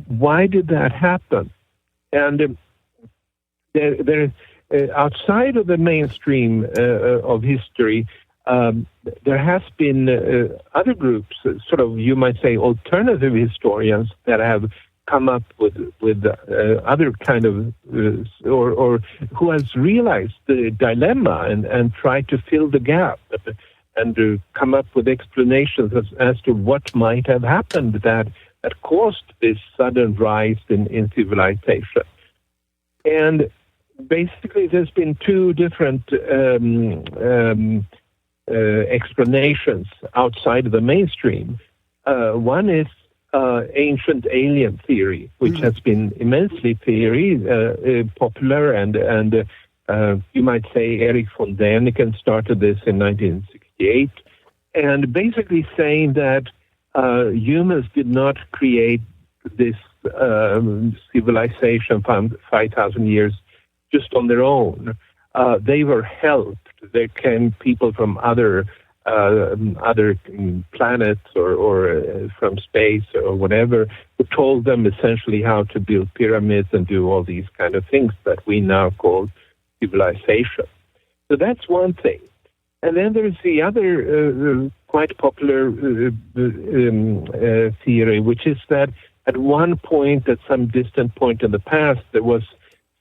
why did that happen? And there outside of the mainstream of history, there has been other groups, sort of, you might say, alternative historians that have come up with other kind of, or who has realized the dilemma and tried to fill the gap and to come up with explanations as to what might have happened that caused this sudden rise in civilization. And basically, there's been two different explanations outside of the mainstream. One is ancient alien theory, which has been immensely popular, and you might say Erich von Däniken started this in 1968, and basically saying that humans did not create this civilization 5,000 years just on their own. They were helped. There came people from other planets or from space or whatever, who told them essentially how to build pyramids and do all these kind of things that we now call civilization. So that's one thing. And then there's the other quite popular theory, which is that at one point, at some distant point in the past, there was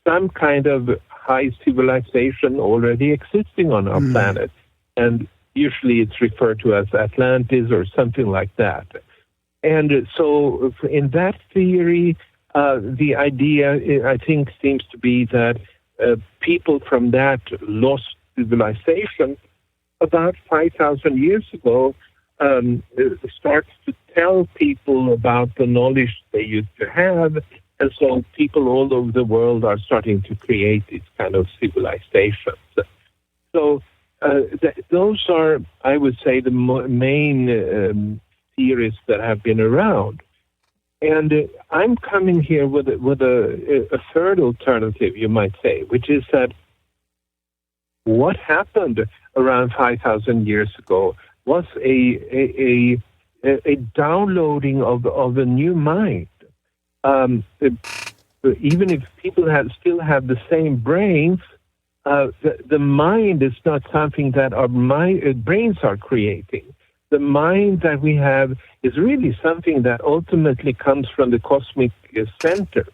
some kind of high civilization already existing on our planet. And usually it's referred to as Atlantis or something like that. And so in that theory, the idea, I think, seems to be that people from that lost civilization about 5,000 years ago starts to tell people about the knowledge they used to have. And so people all over the world are starting to create these kind of civilizations. So those are, I would say, the main theories that have been around. And I'm coming here with a third alternative, you might say, which is that what happened around 5,000 years ago was a downloading of a new mind. Even if people still have the same brains, the mind is not something that our brains are creating. The mind that we have is really something that ultimately comes from the cosmic center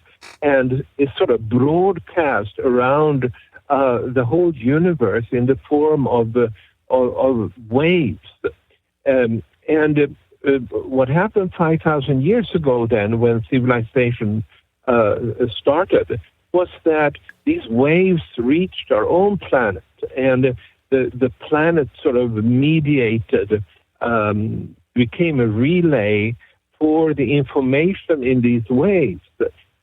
and is sort of broadcast around the whole universe in the form of waves. And what happened 5,000 years ago then, when civilization started, was that these waves reached our own planet, and the planet sort of mediated, became a relay for the information in these waves.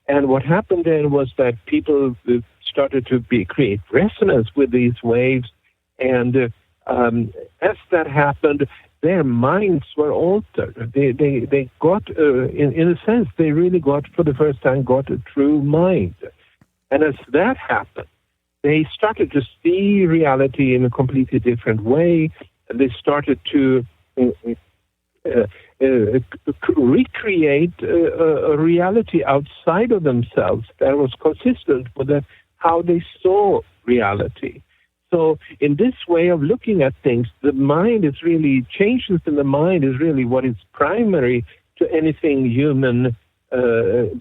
And what happened then was that people started to create resonance with these waves, and as that happened, their minds were altered. They got, in a sense, they really got, for the first time, got a true mind. And as that happened, they started to see reality in a completely different way, and they started to recreate a reality outside of themselves that was consistent with how they saw reality. So in this way of looking at things, the mind is really, changes in the mind is really what is primary to anything human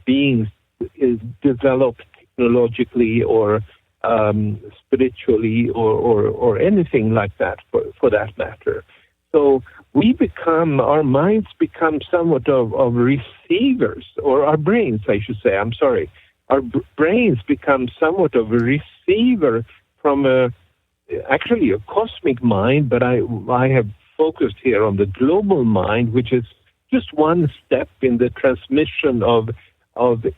beings is developed technologically or spiritually or anything like that for that matter. So our minds become somewhat of receivers, or our brains, I should say, I'm sorry. Our brains become somewhat of a receiver from actually a cosmic mind, but I have focused here on the global mind, which is just one step in the transmission of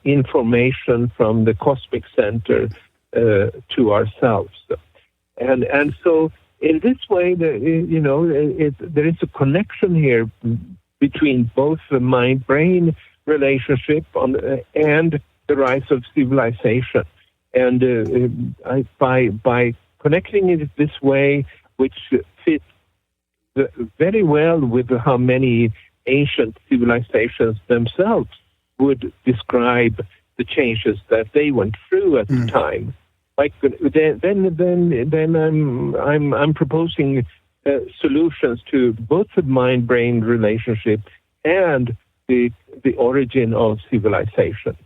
information from the cosmic center to ourselves. And so in this way, there is a connection here between both the mind-brain relationship and the rise of civilization. And by connecting it this way, which fits very well with how many ancient civilizations themselves would describe the changes that they went through at the time. Like then I'm proposing solutions to both the mind-brain relationship and the origin of civilization.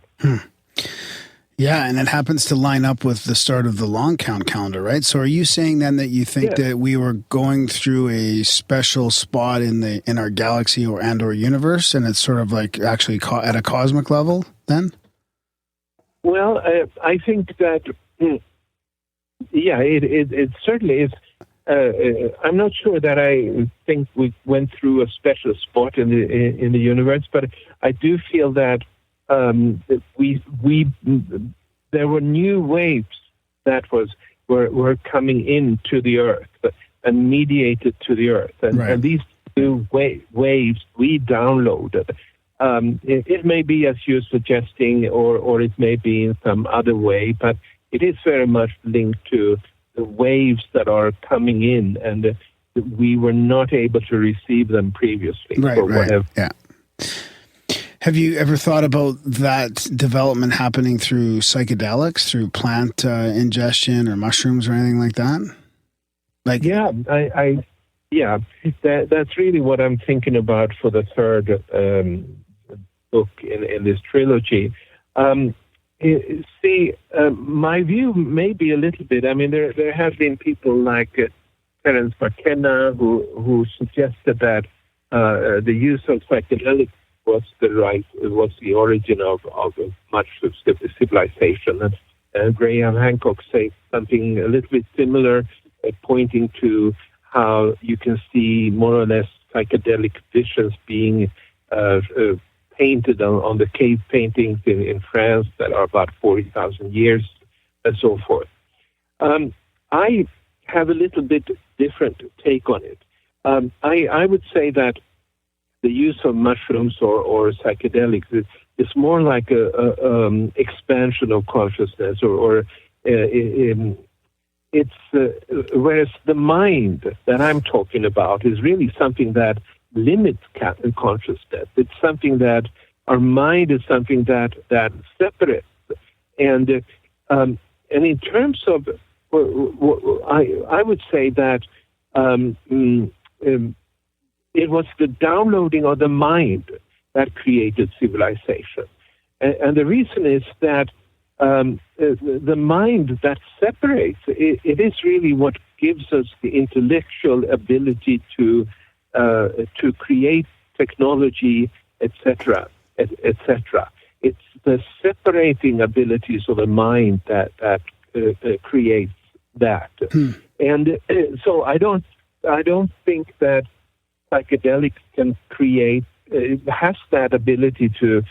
Yeah, and it happens to line up with the start of the long count calendar, right? So are you saying then that you think that we were going through a special spot in our galaxy or universe, and it's sort of like actually at a cosmic level then? Well, I think that, it certainly is. I'm not sure that I think we went through a special spot in the universe, but I do feel that there were new waves that were coming into the Earth and mediated to the Earth, and these new waves we downloaded. It may be as you're suggesting, or it may be in some other way, but it is very much linked to the waves that are coming in, and we were not able to receive them previously. Whatever. Yeah. Have you ever thought about that development happening through psychedelics, through plant ingestion or mushrooms or anything like that? That's really what I'm thinking about for the third book in this trilogy. My view may be a little bit. I mean, there have been people like Terence McKenna who suggested that the use of psychedelics was the origin of much of civilization. And Graham Hancock says something a little bit similar, pointing to how you can see more or less psychedelic visions being painted on the cave paintings in France that are about 40,000 years and so forth. I have a little bit different take on it. I would say that the use of mushrooms or psychedelics is more like a expansion of consciousness, or it's whereas the mind that I'm talking about is really something that limits consciousness. It's something that our mind is something that separates, and in terms of, I would say that it was the downloading of the mind that created civilization. And the reason is that the mind that separates, it is really what gives us the intellectual ability to create technology, etc., etc. It's the separating abilities of the mind that creates that. And so I don't think that psychedelics can create, has that ability to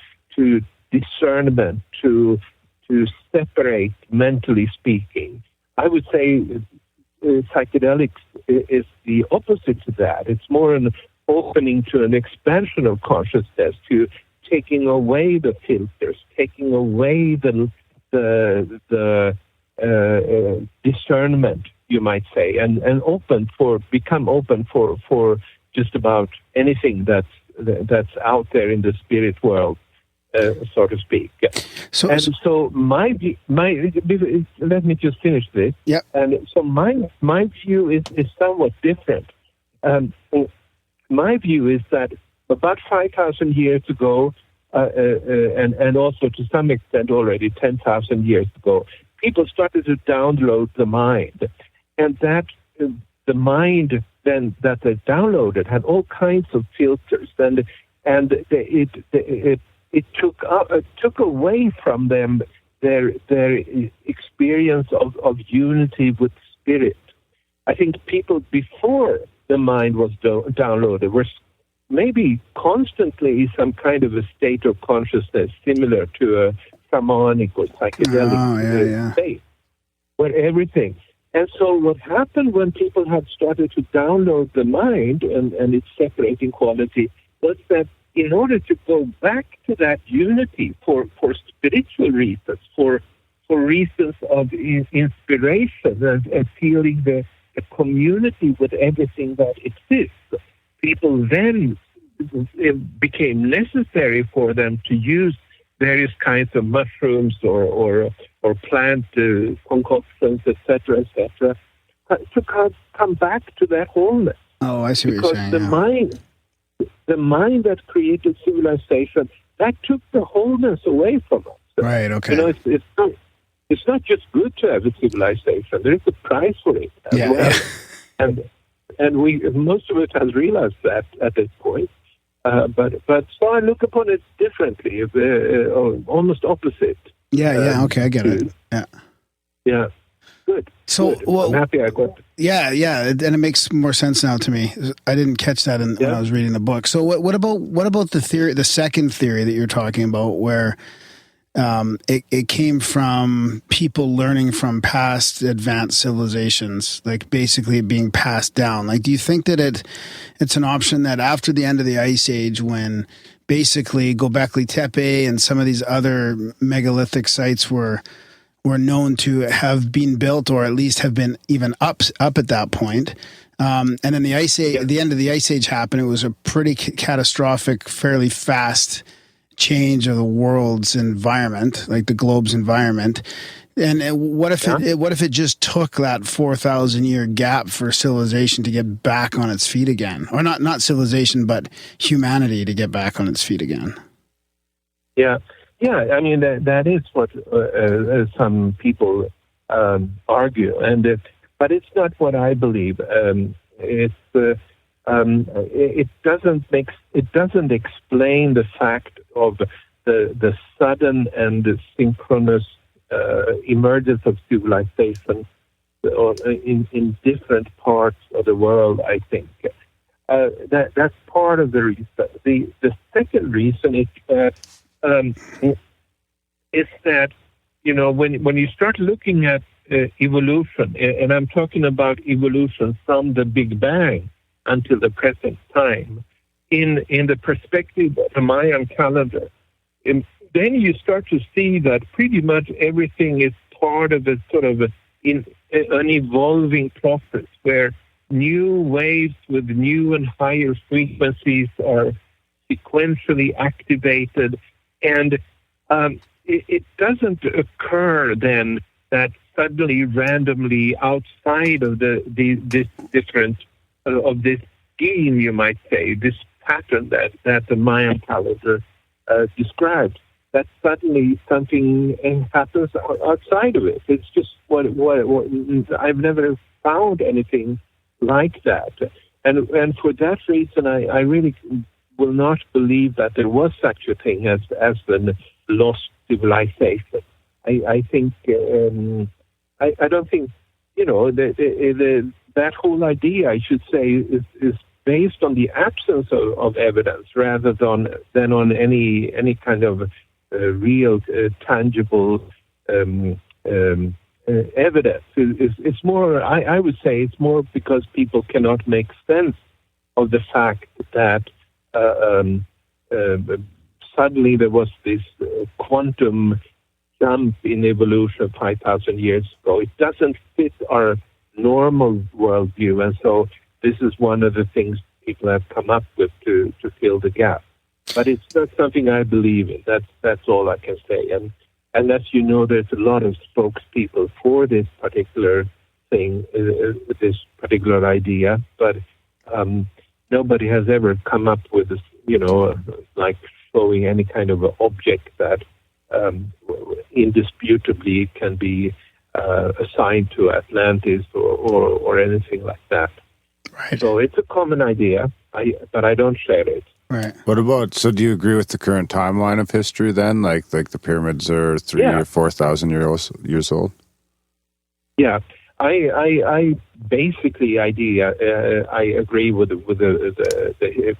discernment, to separate, mentally speaking. I would say psychedelics is the opposite to that. It's more an opening to an expansion of consciousness, to taking away the filters, taking away the discernment, you might say, and become open for just about anything that's that's out there in the spirit world, so to speak. So let me just finish this. Yeah. And so my view is somewhat different. My view is that about 5,000 years ago, and also to some extent already 10,000 years ago, people started to download the mind, and that the mind then that they downloaded had all kinds of filters, and it took away from them their experience of unity with spirit. I think people before the mind was downloaded were maybe constantly some kind of a state of consciousness similar to a shamanic or psychedelic state, where everything. And so what happened when people had started to download the mind and its separating quality was that in order to go back to that unity for spiritual reasons, for reasons of inspiration and feeling the community with everything that exists, people then it became necessary for them to use various kinds of mushrooms or plant concoctions, etc., to come back to that wholeness. Oh, I see what you're saying. Because the mind that created civilization, that took the wholeness away from us. Right. Okay. It's not just good to have a civilization. There is a price for it as well. And most of us has realized that at this point. But so I look upon it differently, almost opposite. Okay, I get it. Yeah. Good. So, good. Well, I'm happy I got. Yeah, and it makes more sense now to me. I didn't catch that when I was reading the book. So, what about the theory, the second theory that you're talking about, where it came from people learning from past advanced civilizations, like basically being passed down? Like, do you think that it's an option that after the end of the Ice Age, when basically Göbekli Tepe and some of these other megalithic sites were known to have been built, or at least have been even up at that point, and then the Ice Age, the end of the Ice Age happened, it was a pretty catastrophic, fairly fast change of the world's environment, like the globe's environment. And what if it just took that 4,000 year gap for civilization to get back on its feet again, or not civilization, but humanity to get back on its feet again? Yeah. I mean that is what some people argue, but it's not what I believe. It doesn't explain the fact of the sudden and synchronous emergence of civilization in different parts of the world. I think that's part of the reason. The second reason is that when you start looking at evolution, and I'm talking about evolution from the Big Bang until the present time, in the perspective of the Mayan calendar, then you start to see that pretty much everything is part of a sort of an evolving process where new waves with new and higher frequencies are sequentially activated, and it doesn't occur then that suddenly, randomly, outside of this different of this scheme, you might say, this pattern that the Mayan calendar describes, that suddenly something happens outside of it. It's just what I've never found anything like that, and for that reason, I really will not believe that there was such a thing as the lost civilization. I think I don't think that whole idea, I should say, is based on the absence of evidence rather than on any kind of real tangible evidence. It's more, I would say, it's more because people cannot make sense of the fact that suddenly there was this quantum jump in evolution 5,000 years ago. It doesn't fit our normal worldview, and so this is one of the things people have come up with to fill the gap. But it's not something I believe in. That's all I can say. And as you know, there's a lot of spokespeople for this particular thing, this particular idea, but nobody has ever come up with this, like showing any kind of object that indisputably can be assigned to Atlantis or anything like that. Right. So it's a common idea, but I don't share it. Right. What about, so do you agree with the current timeline of history then? Like the pyramids are 3,000 or 4,000 years old? Yeah. I basically I agree with the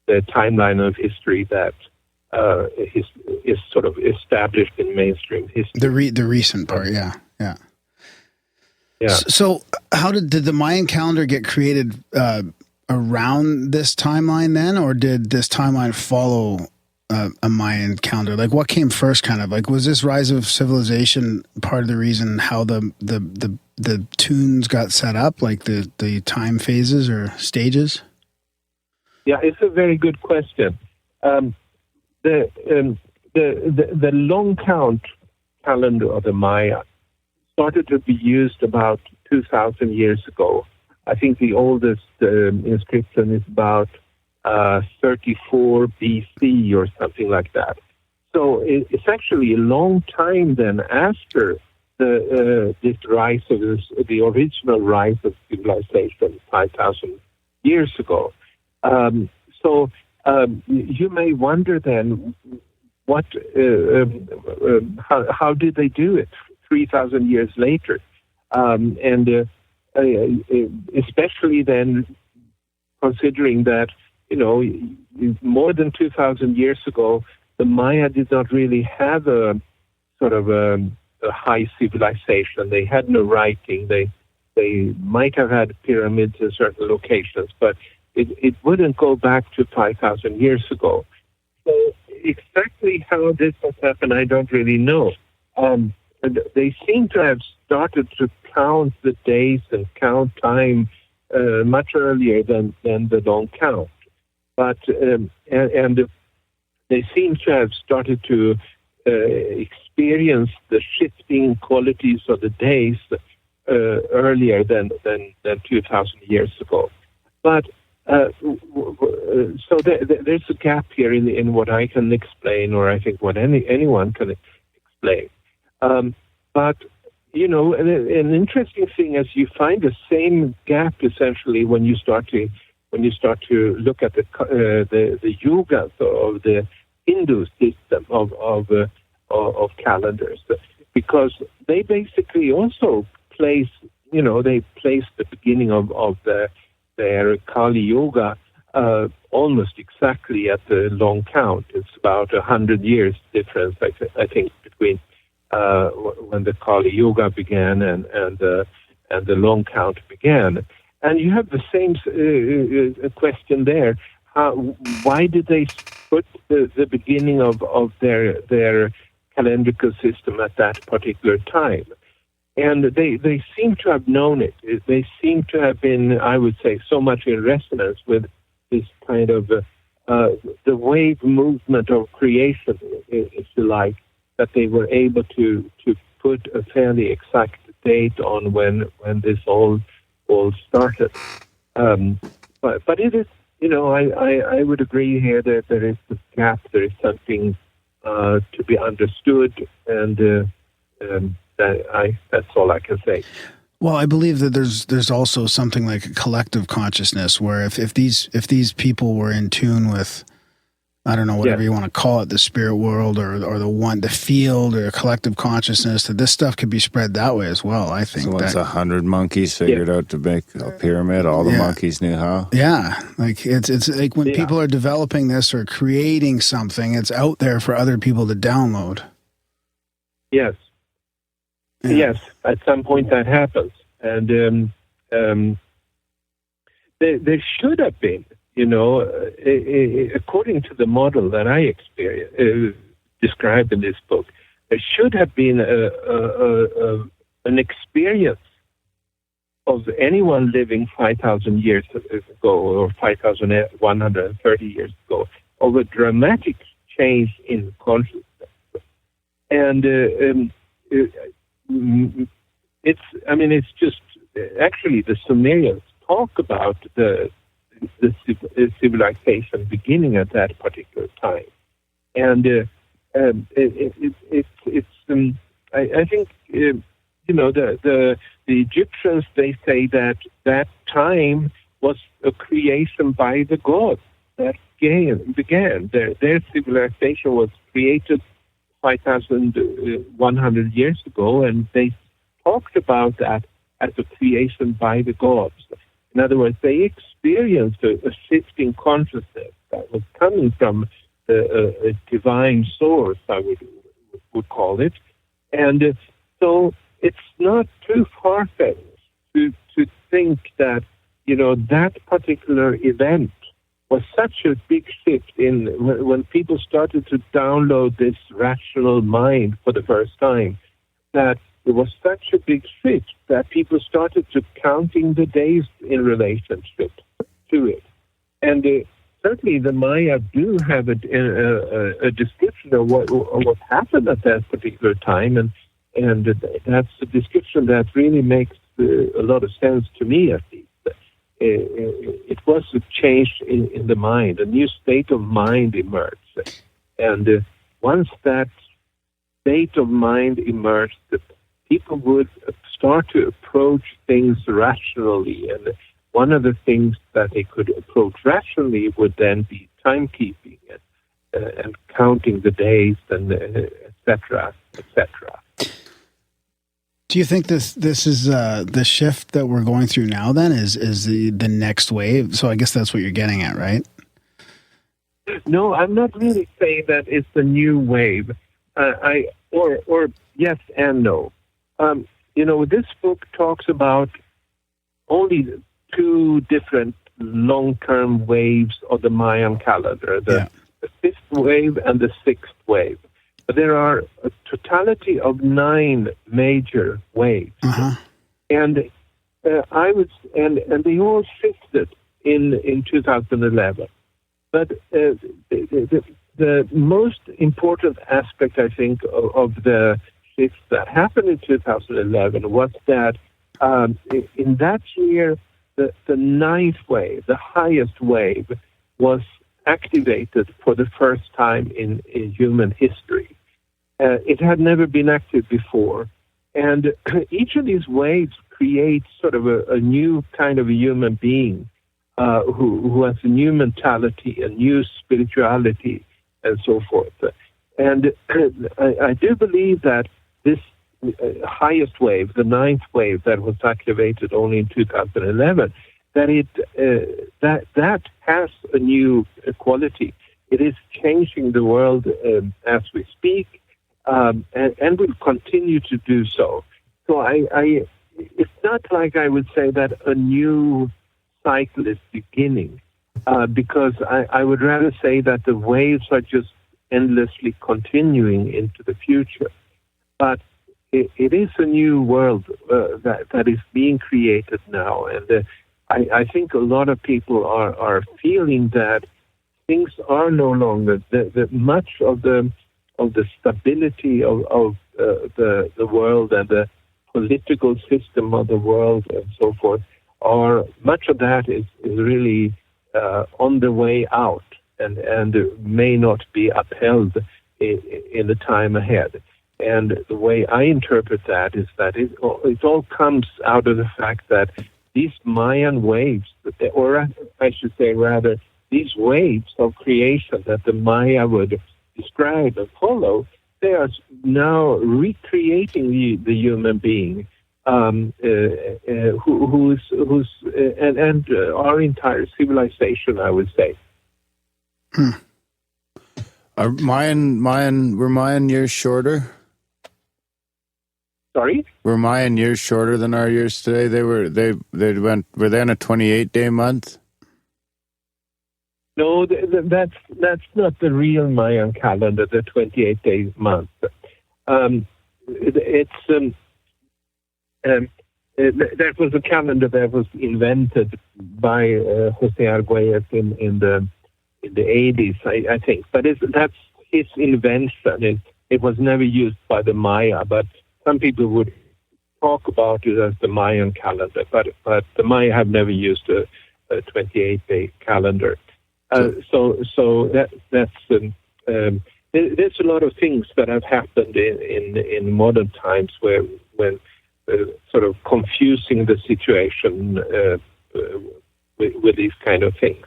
timeline of history that is sort of established in mainstream history. The recent part, yeah. Yeah. So how did the Mayan calendar get created around this timeline then, or did this timeline follow a Mayan calendar? Like, what came first, kind of? Like, was this rise of civilization part of the reason how the tunes got set up, like the time phases or stages? Yeah, it's a very good question. The long count calendar of the Maya started to be used about 2,000 years ago. I think the oldest inscription is about 34 BC or something like that. So it's actually a long time then after this rise of the original rise of civilization 5,000 years ago. So you may wonder then, how did they do it 3,000 years later? Especially then, considering that, more than 2,000 years ago, the Maya did not really have a sort of a high civilization. They had no writing. They might have had pyramids in certain locations, but it wouldn't go back to 5,000 years ago. So exactly how this has happened, I don't really know. They seem to have started to count the days and count time much earlier than the long count. But and they seem to have started to experience the shifting qualities of the days earlier than 2,000 years ago. But so there's a gap here in what I can explain, or I think what anyone can explain. But an interesting thing is you find the same gap essentially when you start to look at the yugas of the Hindu system of calendars, because they basically also place the beginning of their Kali Yuga almost exactly at the long count. It's about 100 years difference, I think, between when the Kali Yuga began and the long count began. And you have the same question there. Why did they put the beginning of their calendrical system at that particular time? And they seem to have known it. They seem to have been, I would say, so much in resonance with this kind of the wave movement of creation, if you like, that they were able to put a fairly exact date on when this all started. But it is, I would agree here that there is a gap. There is something to be understood, and that's all I can say. Well, I believe that there's also something like a collective consciousness where if these people were in tune with, I don't know, whatever you want to call it, the spirit world or the field or collective consciousness, that this stuff could be spread that way as well, I think. So once 100 monkeys figured out to make a pyramid, all the monkeys knew how? Yeah. Like it's like when people are developing this or creating something, it's out there for other people to download. Yes. Yeah. Yes, at some point that happens. And there should have been, according to the model that I described in this book, there should have been an experience of anyone living 5,000 years ago or 5,130 years ago, of a dramatic change in consciousness. And it's just, actually the Sumerians talk about the civilization beginning at that particular time. And I think, the Egyptians, they say that time was a creation by the gods that began. Their civilization was created 5,100 years ago, and they talked about that as a creation by the gods. In other words, they experienced a shift in consciousness that was coming from a divine source, I would call it. And so it's not too far-fetched to think that, that particular event was such a big shift in when people started to download this rational mind for the first time, that it was such a big shift that people started to counting the days in relationship to it. And certainly the Maya do have a description of what happened at that particular time, and that's a description that really makes a lot of sense to me, at least. It was a change in the mind, a new state of mind emerged. And once that state of mind emerged, people would start to approach things rationally. And one of the things that they could approach rationally would then be timekeeping and counting the days, and et cetera, et cetera. Do you think this is the shift that we're going through now? Then is the next wave? So I guess that's what you're getting at, right? No, I'm not really saying that it's the new wave. Or yes and no. This book talks about only two different long-term waves of the Mayan calendar: the fifth wave and the sixth wave. There are a totality of 9 major waves, and they all shifted in 2011. But the most important aspect, I think, of the shift that happened in 2011 was that in that year, the 9th wave, the highest wave, was activated for the first time in human history. It had never been active before. And each of these waves creates sort of a new kind of a human being who has a new mentality, a new spirituality, and so forth. And I do believe that this highest wave, the 9th wave that was activated only in 2011, that has a new quality. It is changing the world as we speak, and will continue to do so. So it's not like I would say that a new cycle is beginning, because I would rather say that the waves are just endlessly continuing into the future. But it is a new world that is being created now, and I think a lot of people are feeling that things are no longer much of the stability of the world and the political system of the world and so forth, or much of that is really on the way out and may not be upheld in the time ahead. And the way I interpret that is that it all comes out of the fact that these Mayan waves, or I should say rather, these waves of creation that the Maya would describe and follow, they are now recreating the human being, who's and our entire civilization, I would say. Were Mayan years shorter? Sorry? Were Mayan years shorter than our years today? Were they in a 28-day month? No, that's not the real Mayan calendar, the 28-day month. that was a calendar that was invented by Jose Arguelles in the 80s, I think. But that's his invention. It was never used by the Maya, but some people would talk about it as the Mayan calendar. But the Maya have never used a 28-day calendar. So that's there's a lot of things that have happened in modern times when sort of confusing the situation with these kind of things.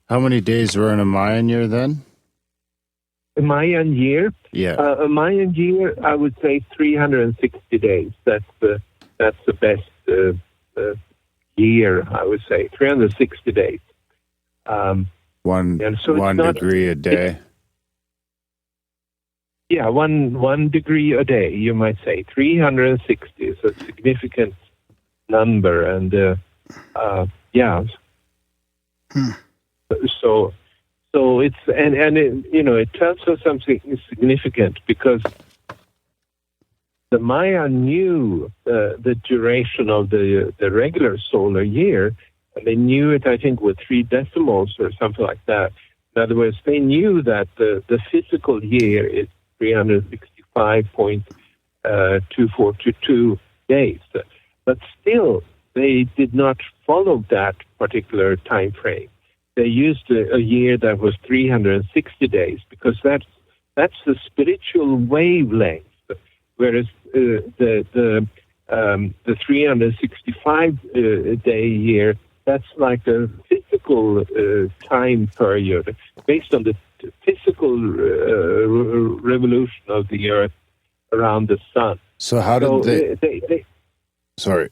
How many days were in a Mayan year then? A Mayan year? Yeah. A Mayan year, I would say 360 days. That's the best year, I would say. 360 days. One degree a day. Yeah, one degree a day, you might say. 360 is a significant number, and yeah. So it's and it tells us something significant because the Maya knew the duration of the regular solar year, and they knew it, I think, with 3 decimals or something like that. In other words, they knew that the physical year is 365.2422 days, but still they did not follow that particular time frame. They used a year that was 360 days because that's the spiritual wavelength, whereas the 365 day year, that's like a physical time period based on the physical revolution of the Earth around the sun. So how did they Sorry.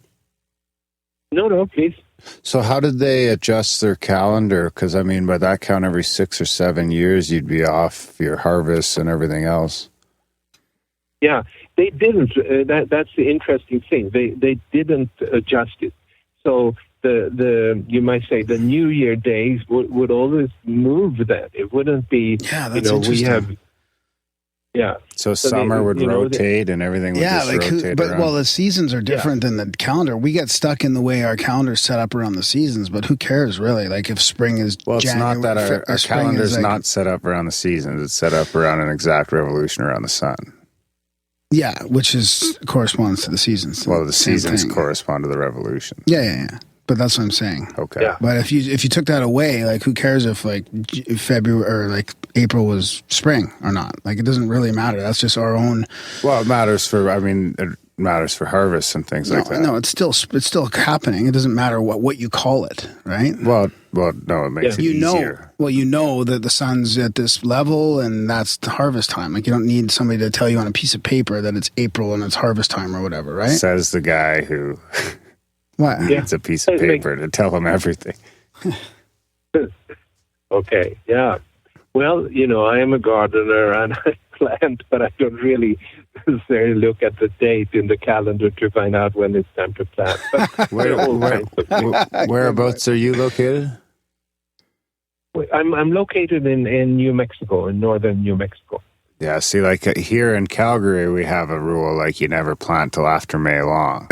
No, please. So how did they adjust their calendar? Because, I mean, by that count, every 6 or 7 years, you'd be off your harvest and everything else. Yeah, they didn't. That's the interesting thing. They didn't adjust it. So the you might say the New Year days would always move that. It wouldn't be. Yeah, that's interesting. So summer would rotate and everything would just rotate around. Well, the seasons are different than the calendar. We get stuck in the way our calendar's set up around the seasons, but who cares really? Like if spring is Well, it's January, not that our calendar's like, not set up around the seasons. It's set up around an exact revolution around the sun. Yeah, which corresponds to the seasons. Well, the seasons correspond to the revolution. Yeah. But that's what I'm saying. Okay. Yeah. But if you took that away, like who cares if like February or like April was spring or not? Like it doesn't really matter. That's just our own. Well, it matters for harvests and things like that. No, it's still happening. It doesn't matter what you call it, right? Well, no, it makes it easier. You know that the sun's at this level and that's the harvest time. Like you don't need somebody to tell you on a piece of paper that it's April and it's harvest time or whatever, right? Says the guy who what? needs a piece of paper to tell him everything. Okay, yeah. Well, I am a gardener and I plant, but I don't really necessarily look at the date in the calendar to find out when it's time to plant. But whereabouts are you located? I'm located in New Mexico, in northern New Mexico. Yeah, see, like here in Calgary, we have a rule like you never plant till after May long.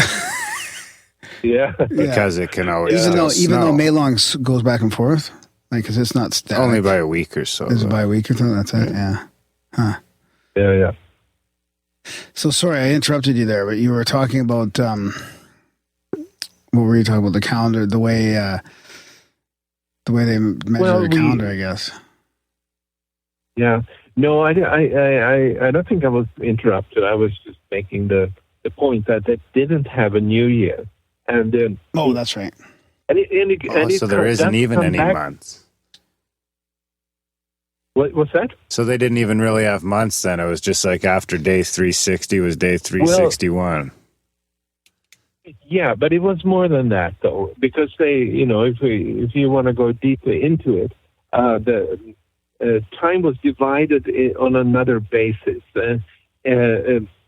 Yeah. Because it can always even though May long goes back and forth, like because it's not static. Only by a week or so. Is it by a week or so? That's it. Yeah. Huh. Yeah. So sorry, I interrupted you there, but you were talking about what were you talking about? The calendar, the way they measure the calendar, I guess. Yeah. No, I don't think I was interrupted. I was just making the point that they didn't have a New Year, and that's right. So there isn't even any months. What's that? So they didn't even really have months then. It was just like after day 360 was day 361. Yeah, but it was more than that though, because they, if you want to go deeper into it, the time was divided on another basis.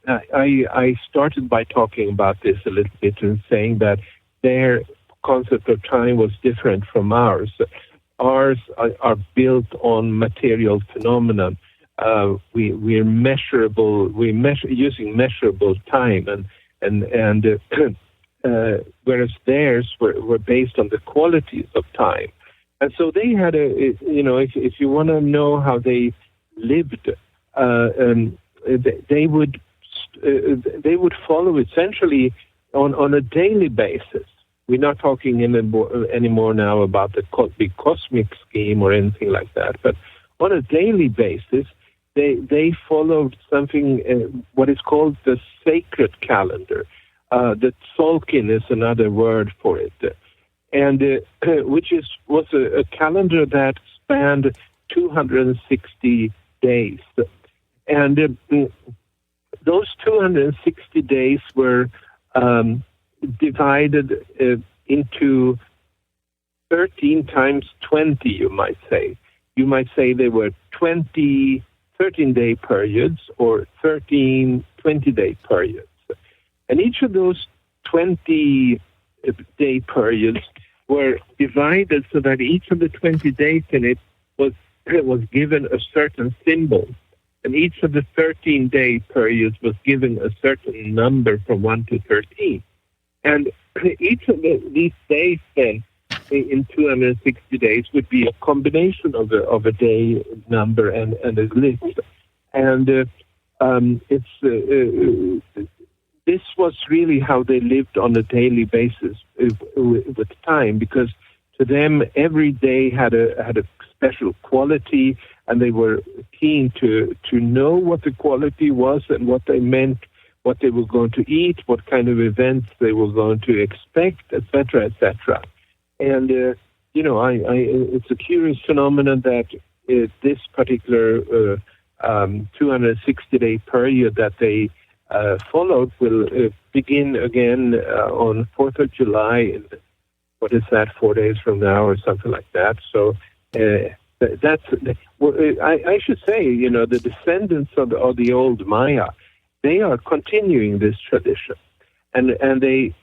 I started by talking about this a little bit and saying that their concept of time was different from ours. Ours are built on material phenomenon. We're measurable. We measure using measurable time, and whereas theirs were based on the qualities of time. And so they had if you want to know how they lived, they would follow essentially on a daily basis. We're not talking anymore now about the big cosmic scheme or anything like that, but on a daily basis, they followed something, what is called the sacred calendar. The Tzolk'in is another word for it, and which was a calendar that spanned 260 days. And those 260 days were divided into 13 times 20, you might say. You might say they were 13-day periods or 13 20-day periods. And each of those 20-day periods were divided so that each of the 20 days in it was given a certain symbol. And each of the 13-day periods was given a certain number from 1 to 13. And each of these days then, in 260 days, would be a combination of a day number and a list. And this was really how they lived on a daily basis with time, because to them every day had a special quality, and they were keen to know what the quality was and what they meant, what they were going to eat, what kind of events they were going to expect, etc., etc. And it's a curious phenomenon that this particular 260-day period that they followed will begin again on 4th of July. In, what is that, 4 days from now or something like that? So that's, I should say, the descendants of the old Maya, they are continuing this tradition. And they,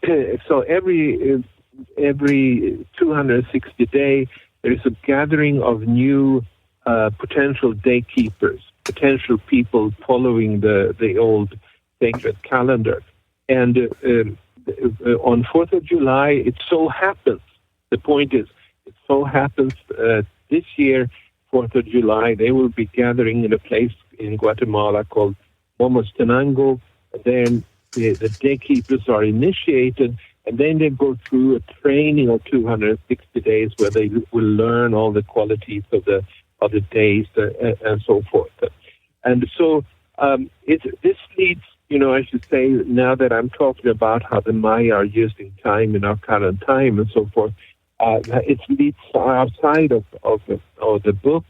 so every 260 day, there is a gathering of new potential day keepers, potential people following the old sacred calendar. And on 4th of July, it so happens, the point is, it so happens this year, 4th of July, they will be gathering in a place in Guatemala called Momostenango. Then the day keepers are initiated, and then they go through a training of 260 days where they will learn all the qualities of the days and so forth. And so this leads, I should say, now that I'm talking about how the Maya are using time in our current time and so forth, it leads outside of the book,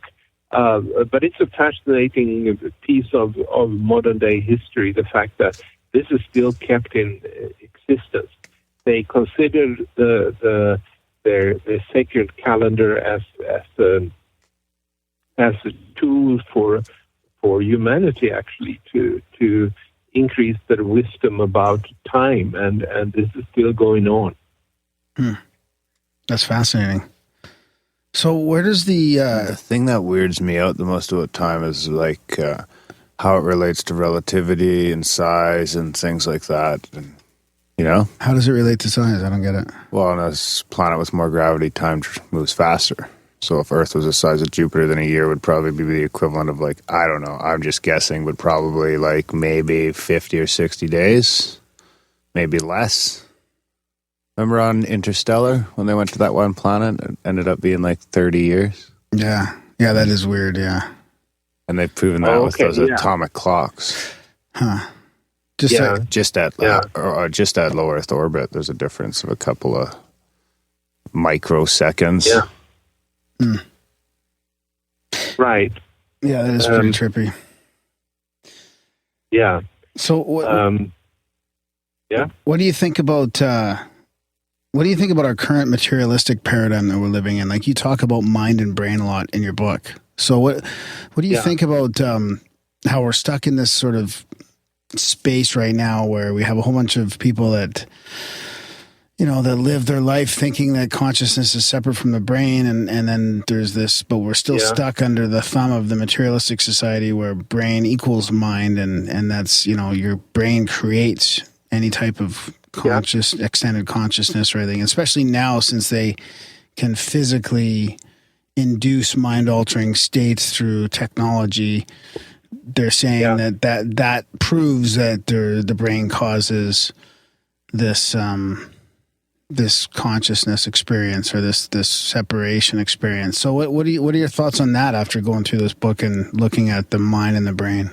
but it's a fascinating piece of modern day history, the fact that this is still kept in existence. They considered their sacred calendar as a tool for humanity, actually, to increase their wisdom about time, and this is still going on. That's fascinating. So where does the thing that weirds me out the most about time is like how it relates to relativity and size and things like that, and how does it relate to size? I don't get it. Well, on a planet with more gravity, time moves faster. So if Earth was the size of Jupiter, then a year would probably be the equivalent of, like, I don't know, I'm just guessing, but probably like maybe 50 or 60 days, maybe less. Remember on Interstellar when they went to that one planet, it ended up being like 30 years? Yeah, that is weird, yeah. And they've proven that with those atomic clocks. Huh. Just at low Earth orbit, there's a difference of a couple of microseconds. Yeah. Right. Yeah, that is pretty trippy. Yeah. So, what do you think about? What do you think about our current materialistic paradigm that we're living in? Like, you talk about mind and brain a lot in your book. So, what do you think about how we're stuck in this sort of space right now, where we have a whole bunch of people that, that live their life thinking that consciousness is separate from the brain, and then there's this, but we're still stuck under the thumb of the materialistic society where brain equals mind, and that's, your brain creates any type of extended consciousness or anything, especially now since they can physically induce mind-altering states through technology. They're saying that proves that the brain causes this this consciousness experience or this separation experience. So what are your thoughts on that after going through this book and looking at the mind and the brain?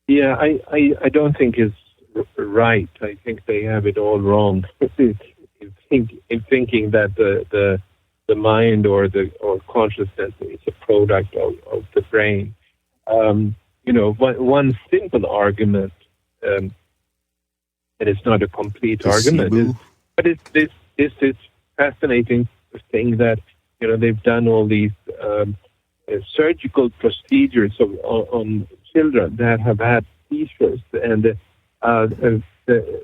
Yeah, I don't think it's right. I think they have it all wrong in thinking that the mind or consciousness is a product of the brain. One simple argument, and it's not a complete argument, but it's this fascinating thing that they've done all these surgical procedures on children that have had seizures, and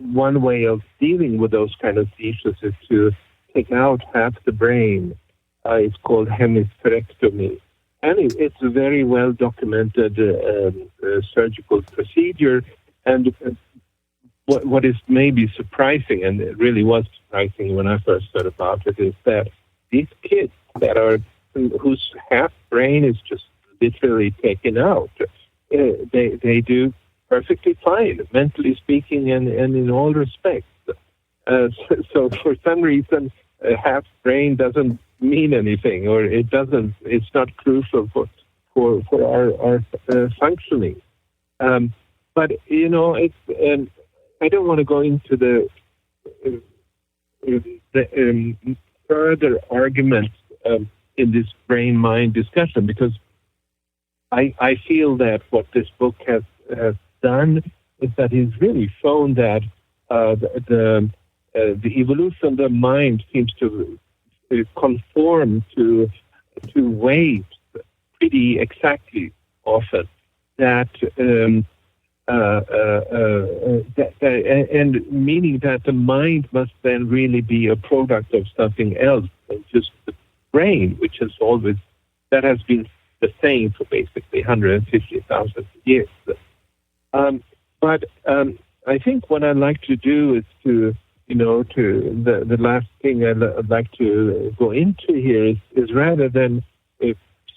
one way of dealing with those kind of seizures is to take out half the brain. It's called hemispherectomy. And it's a very well documented surgical procedure. And what is maybe surprising, and it really was surprising when I first heard about it, is that these kids whose half brain is just literally taken out, they do perfectly fine, mentally speaking, and in all respects. So for some reason, half brain doesn't mean anything, or it's not crucial for our functioning. But it's I don't want to go into the further arguments in this brain-mind discussion, because I feel that what this book has done is that he's really shown that the evolution of the mind seems to conform to waves pretty exactly often. And meaning that the mind must then really be a product of something else than just the brain, which has been the same for basically 150,000 years. But I think what I'd like to do is the last thing I'd like to go into here is rather than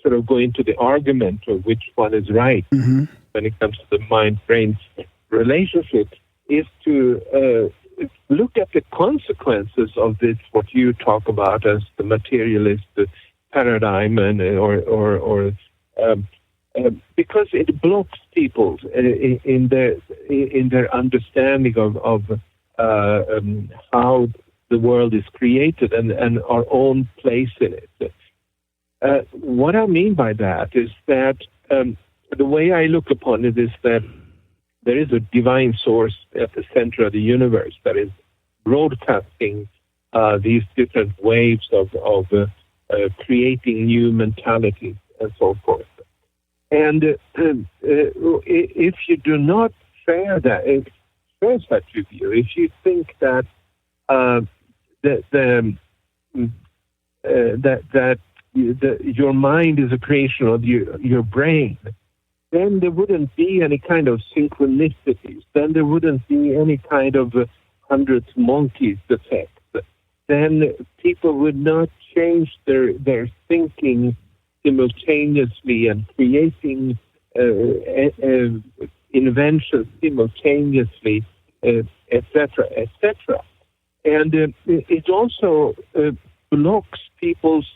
sort of go into the argument of which one is right when it comes to the mind-brain relationship, is to look at the consequences of this, what you talk about as the materialist paradigm, and because it blocks people in their understanding of how the world is created and our own place in it. What I mean by that is that the way I look upon it is that there is a divine source at the center of the universe that is broadcasting these different waves of creating new mentalities and so forth. And if you do not share that, such a view, if you think that your mind is a creation of your brain, then there wouldn't be any kind of synchronicities. Then there wouldn't be any kind of 100 monkeys effect. Then people would not change their thinking simultaneously and creating inventions simultaneously, etc., etc. And it also blocks people's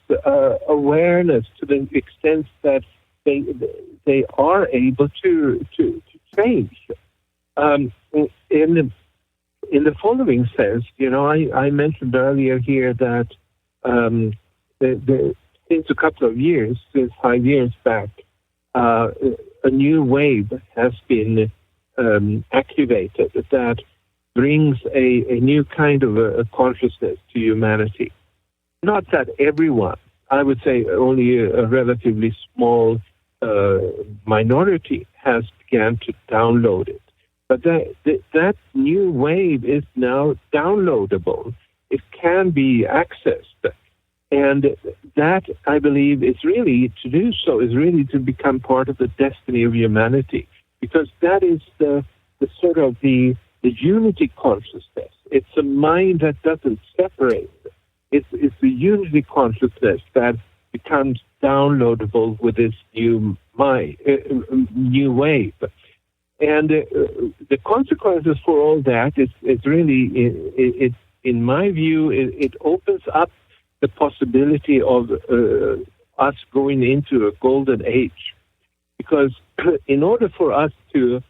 awareness to the extent that they are able to change. In the following sense, I mentioned earlier here that since a couple of years, since 5 years back, a new wave has been activated that brings a new kind of a consciousness to humanity. Not that everyone, I would say only a relatively small minority has began to download it. But that new wave is now downloadable. It can be accessed. And that, I believe, is really to do so, is really to become part of the destiny of humanity. Because that is the sort of the unity consciousness. It's a mind that doesn't separate. It's the unity consciousness that becomes downloadable with this new wave. And the consequences for all that is really, in my view, it opens up the possibility of us going into a golden age. Because in order for us to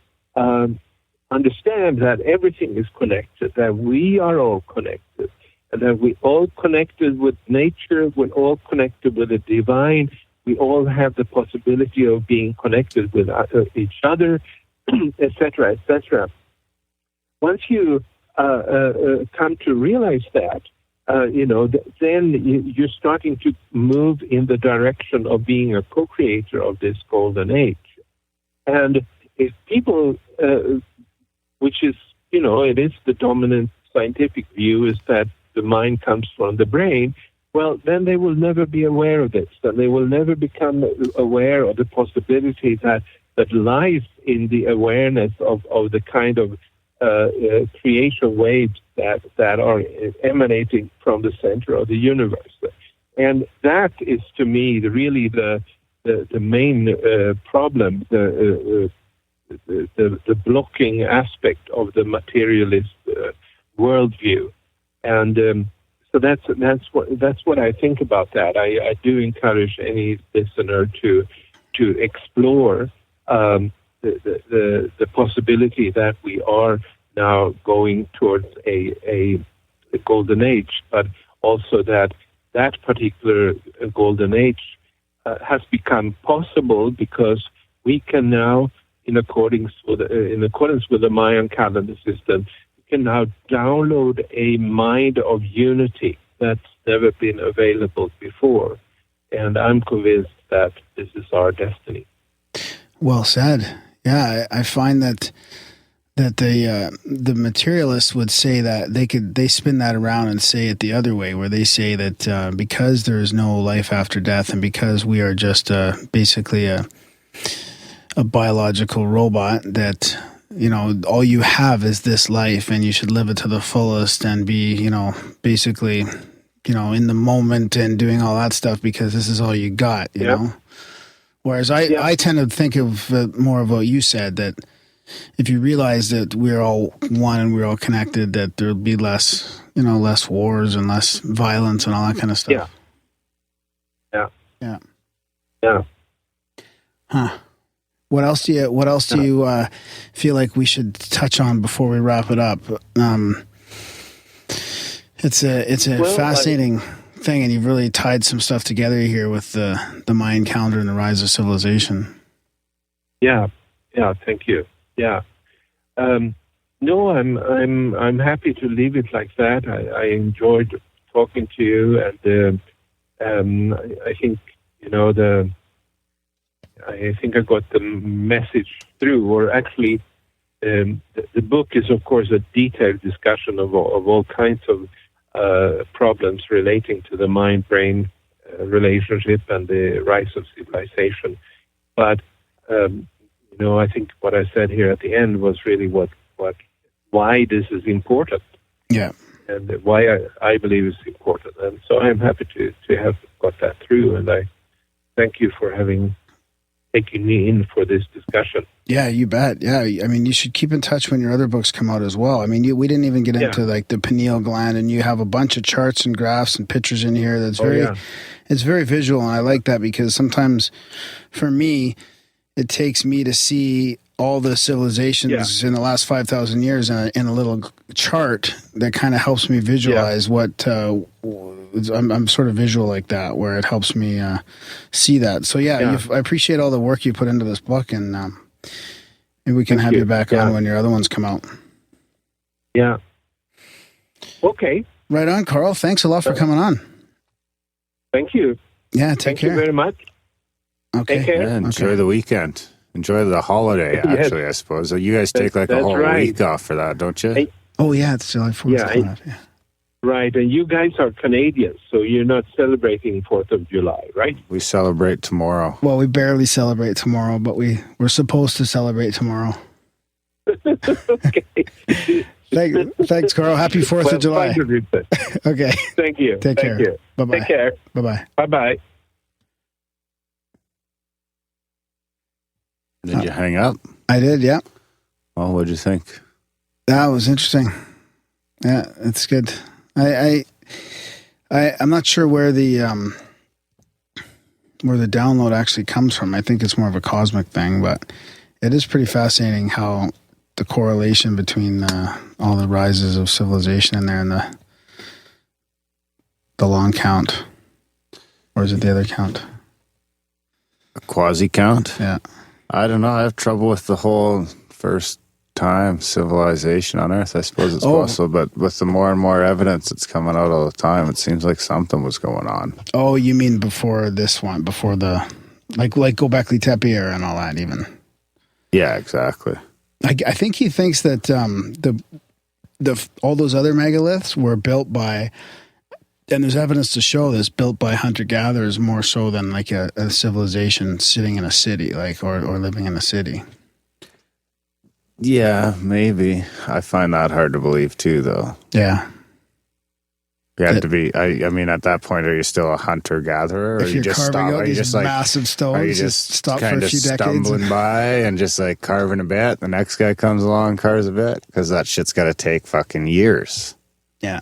understand that everything is connected, that we are all connected, and that we all connected with nature, we're all connected with the divine, we all have the possibility of being connected with each other, etc., etc. Once you come to realize that, then you're starting to move in the direction of being a co-creator of this golden age. And if people, which is, it is the dominant scientific view, is that the mind comes from the brain, well, then they will never be aware of this, and they will never become aware of the possibility that lies in the awareness of the kind of creation waves that are emanating from the center of the universe. And that is, to me, really the main problem, the blocking aspect of the materialist worldview. And so that's what I think about that. I do encourage any listener to explore the possibility that we are now going towards a golden age, but also that particular golden age has become possible because we can now, in accordance with the Mayan calendar system, we can now download a mind of unity that's never been available before, and I'm convinced that this is our destiny. Well said. Yeah, I find that the materialists would say that they spin that around and say it the other way, where they say that because there is no life after death, and because we are just basically a biological robot, that all you have is this life, and you should live it to the fullest and be basically in the moment and doing all that stuff because this is all you got. You know. Whereas I tend to think of more of what you said, that if you realize that we're all one and we're all connected, that there'll be less wars and less violence and all that kind of stuff. Yeah. Huh. What else do you feel like we should touch on before we wrap it up? It's a fascinating thing, and you've really tied some stuff together here with the Mayan calendar and the rise of civilization. Yeah, thank you. Yeah, no, I'm happy to leave it like that. I enjoyed talking to you, and I think I think I got the message through. Or actually, the book is, of course, a detailed discussion of all kinds of problems relating to the mind-brain relationship and the rise of civilization. But I think what I said here at the end was really why this is important. Yeah. And why I believe it's important. And so I'm happy to have got that through. And I thank you for taking me in for this discussion. Yeah, you bet. Yeah, I mean, you should keep in touch when your other books come out as well. I mean, we didn't even get into like the pineal gland, and you have a bunch of charts and graphs and pictures in here. That's it's very visual, and I like that because sometimes, for me, it takes me to see all the civilizations in the last 5,000 years in a little chart that kind of helps me visualize what. I'm sort of visual like that, where it helps me see that. So I appreciate all the work you put into this book, and maybe we can have you back on when your other ones come out. Yeah. Okay. Right on, Carl. Thanks a lot for coming on. Thank you. Yeah, take care. Thank you very much. Okay. Take care. Yeah, enjoy the weekend. Enjoy the holiday, actually, I suppose. You guys take like a whole week off for that, don't you? Oh, yeah, it's July 4th. Yeah. Right, and you guys are Canadians, so you're not celebrating 4th of July, right? We celebrate tomorrow. Well, we barely celebrate tomorrow, but we're supposed to celebrate tomorrow. Okay. Thanks, Carl. Happy 4th of July. Okay. Thank you. Take care. You. Bye-bye. Take care. Bye-bye. Bye-bye. Did you hang up? I did, yeah. Oh, what'd you think? That was interesting. Yeah, it's good. I'm not sure where the download actually comes from. I think it's more of a cosmic thing, but it is pretty fascinating how the correlation between all the rises of civilization in there and the long count, or is it the other count? A quasi count? Yeah. I don't know. I have trouble with the whole first time civilization on Earth. I suppose it's possible, but with the more and more evidence that's coming out all the time, it seems like something was going on. Oh, you mean before this one, before the like Göbekli Tepe era and all that, even? Yeah, exactly. I think he thinks that the all those other megaliths were built by, and there's evidence to show this, built by hunter-gatherers more so than like a civilization sitting in a city, like or living in a city. Yeah, maybe. I find that hard to believe too, though. Yeah. You have to be. I mean, at that point, are you still a hunter-gatherer, or if you you're just carving stop? out Are you these just like massive stones? Are you just stop for kind a of few decades, stumbling by and just like carving a bit? The next guy comes along and carves a bit, because that shit's got to take fucking years. Yeah.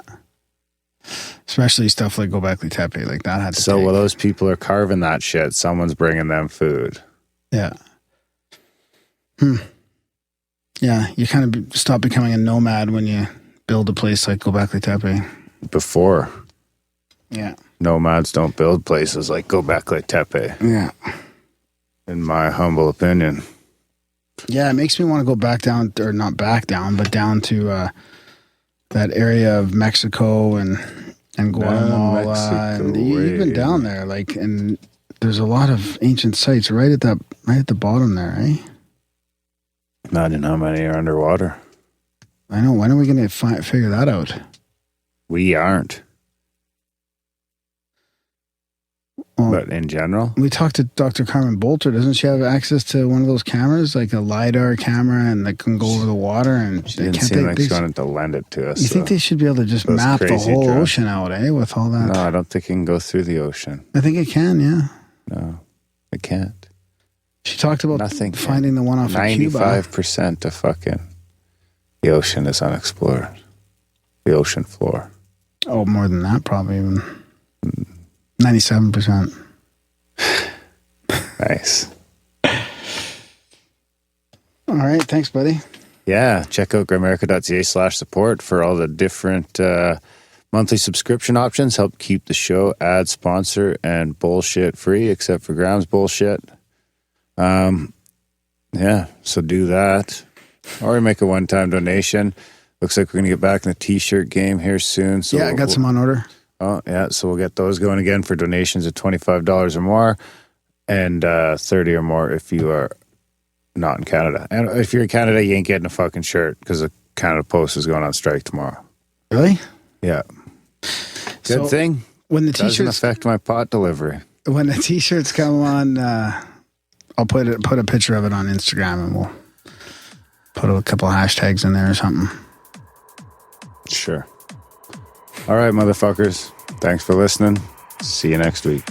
Especially stuff like Göbekli Tepe, like that had to. So take. while those people are carving that shit, someone's bringing them food. Yeah. Yeah, you kind of stop becoming a nomad when you build a place like Göbekli Tepe. Before. Yeah. Nomads don't build places like Göbekli Tepe. Yeah. In my humble opinion. Yeah, it makes me want to go back down, or not back down, but down to that area of Mexico and Guatemala. Mexico, and you've been down there, like, and there's a lot of ancient sites right at the bottom there, eh? Imagine how many are underwater. I know. When are we going to figure that out? We aren't. Well, but in general? We talked to Dr. Carmen Bolter. Doesn't she have access to one of those cameras, like a LiDAR camera, and that can go over the water? And she didn't seem like she wanted to lend it to us. You think they should be able to just map the whole ocean out, eh, with all that? No, I don't think it can go through the ocean. I think it can, yeah. No, it can't. She talked about finding the one off of Cuba. 95% of fucking the ocean is unexplored. The ocean floor. Oh, more than that, probably even. 97%. Nice. All right. Thanks, buddy. Yeah. Check out Grimerica.ca/support for all the different monthly subscription options. Help keep the show ad sponsor and bullshit free, except for Graham's bullshit. Yeah. So do that. Or make a one-time donation. Looks like we're going to get back in the t-shirt game here soon. So yeah, I got some on order. Oh, yeah. So we'll get those going again for donations of $25 or more, and 30 or more if you are not in Canada. And if you're in Canada, you ain't getting a fucking shirt because the Canada Post is going on strike tomorrow. Really? Yeah. Good thing. When the doesn't t-shirts affect my pot delivery. When the t-shirts come on, I'll put a picture of it on Instagram, and we'll put a couple of hashtags in there or something. Sure. All right, motherfuckers. Thanks for listening. See you next week.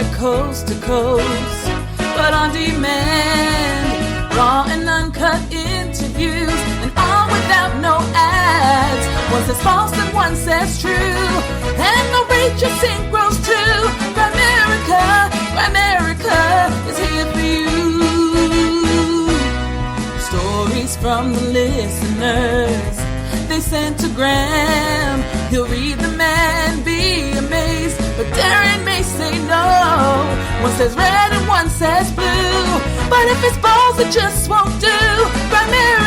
like coast to coast, but on demand. Raw and uncut interviews, and all without no ads. One says false and one says true, and the reach of synchros too. Grimerica is here for you. Stories from the listeners they sent to Graham. He'll read them and be amazed, but Darren may say no. One says red and one says blue, but if it's balls it just won't do. Grimerica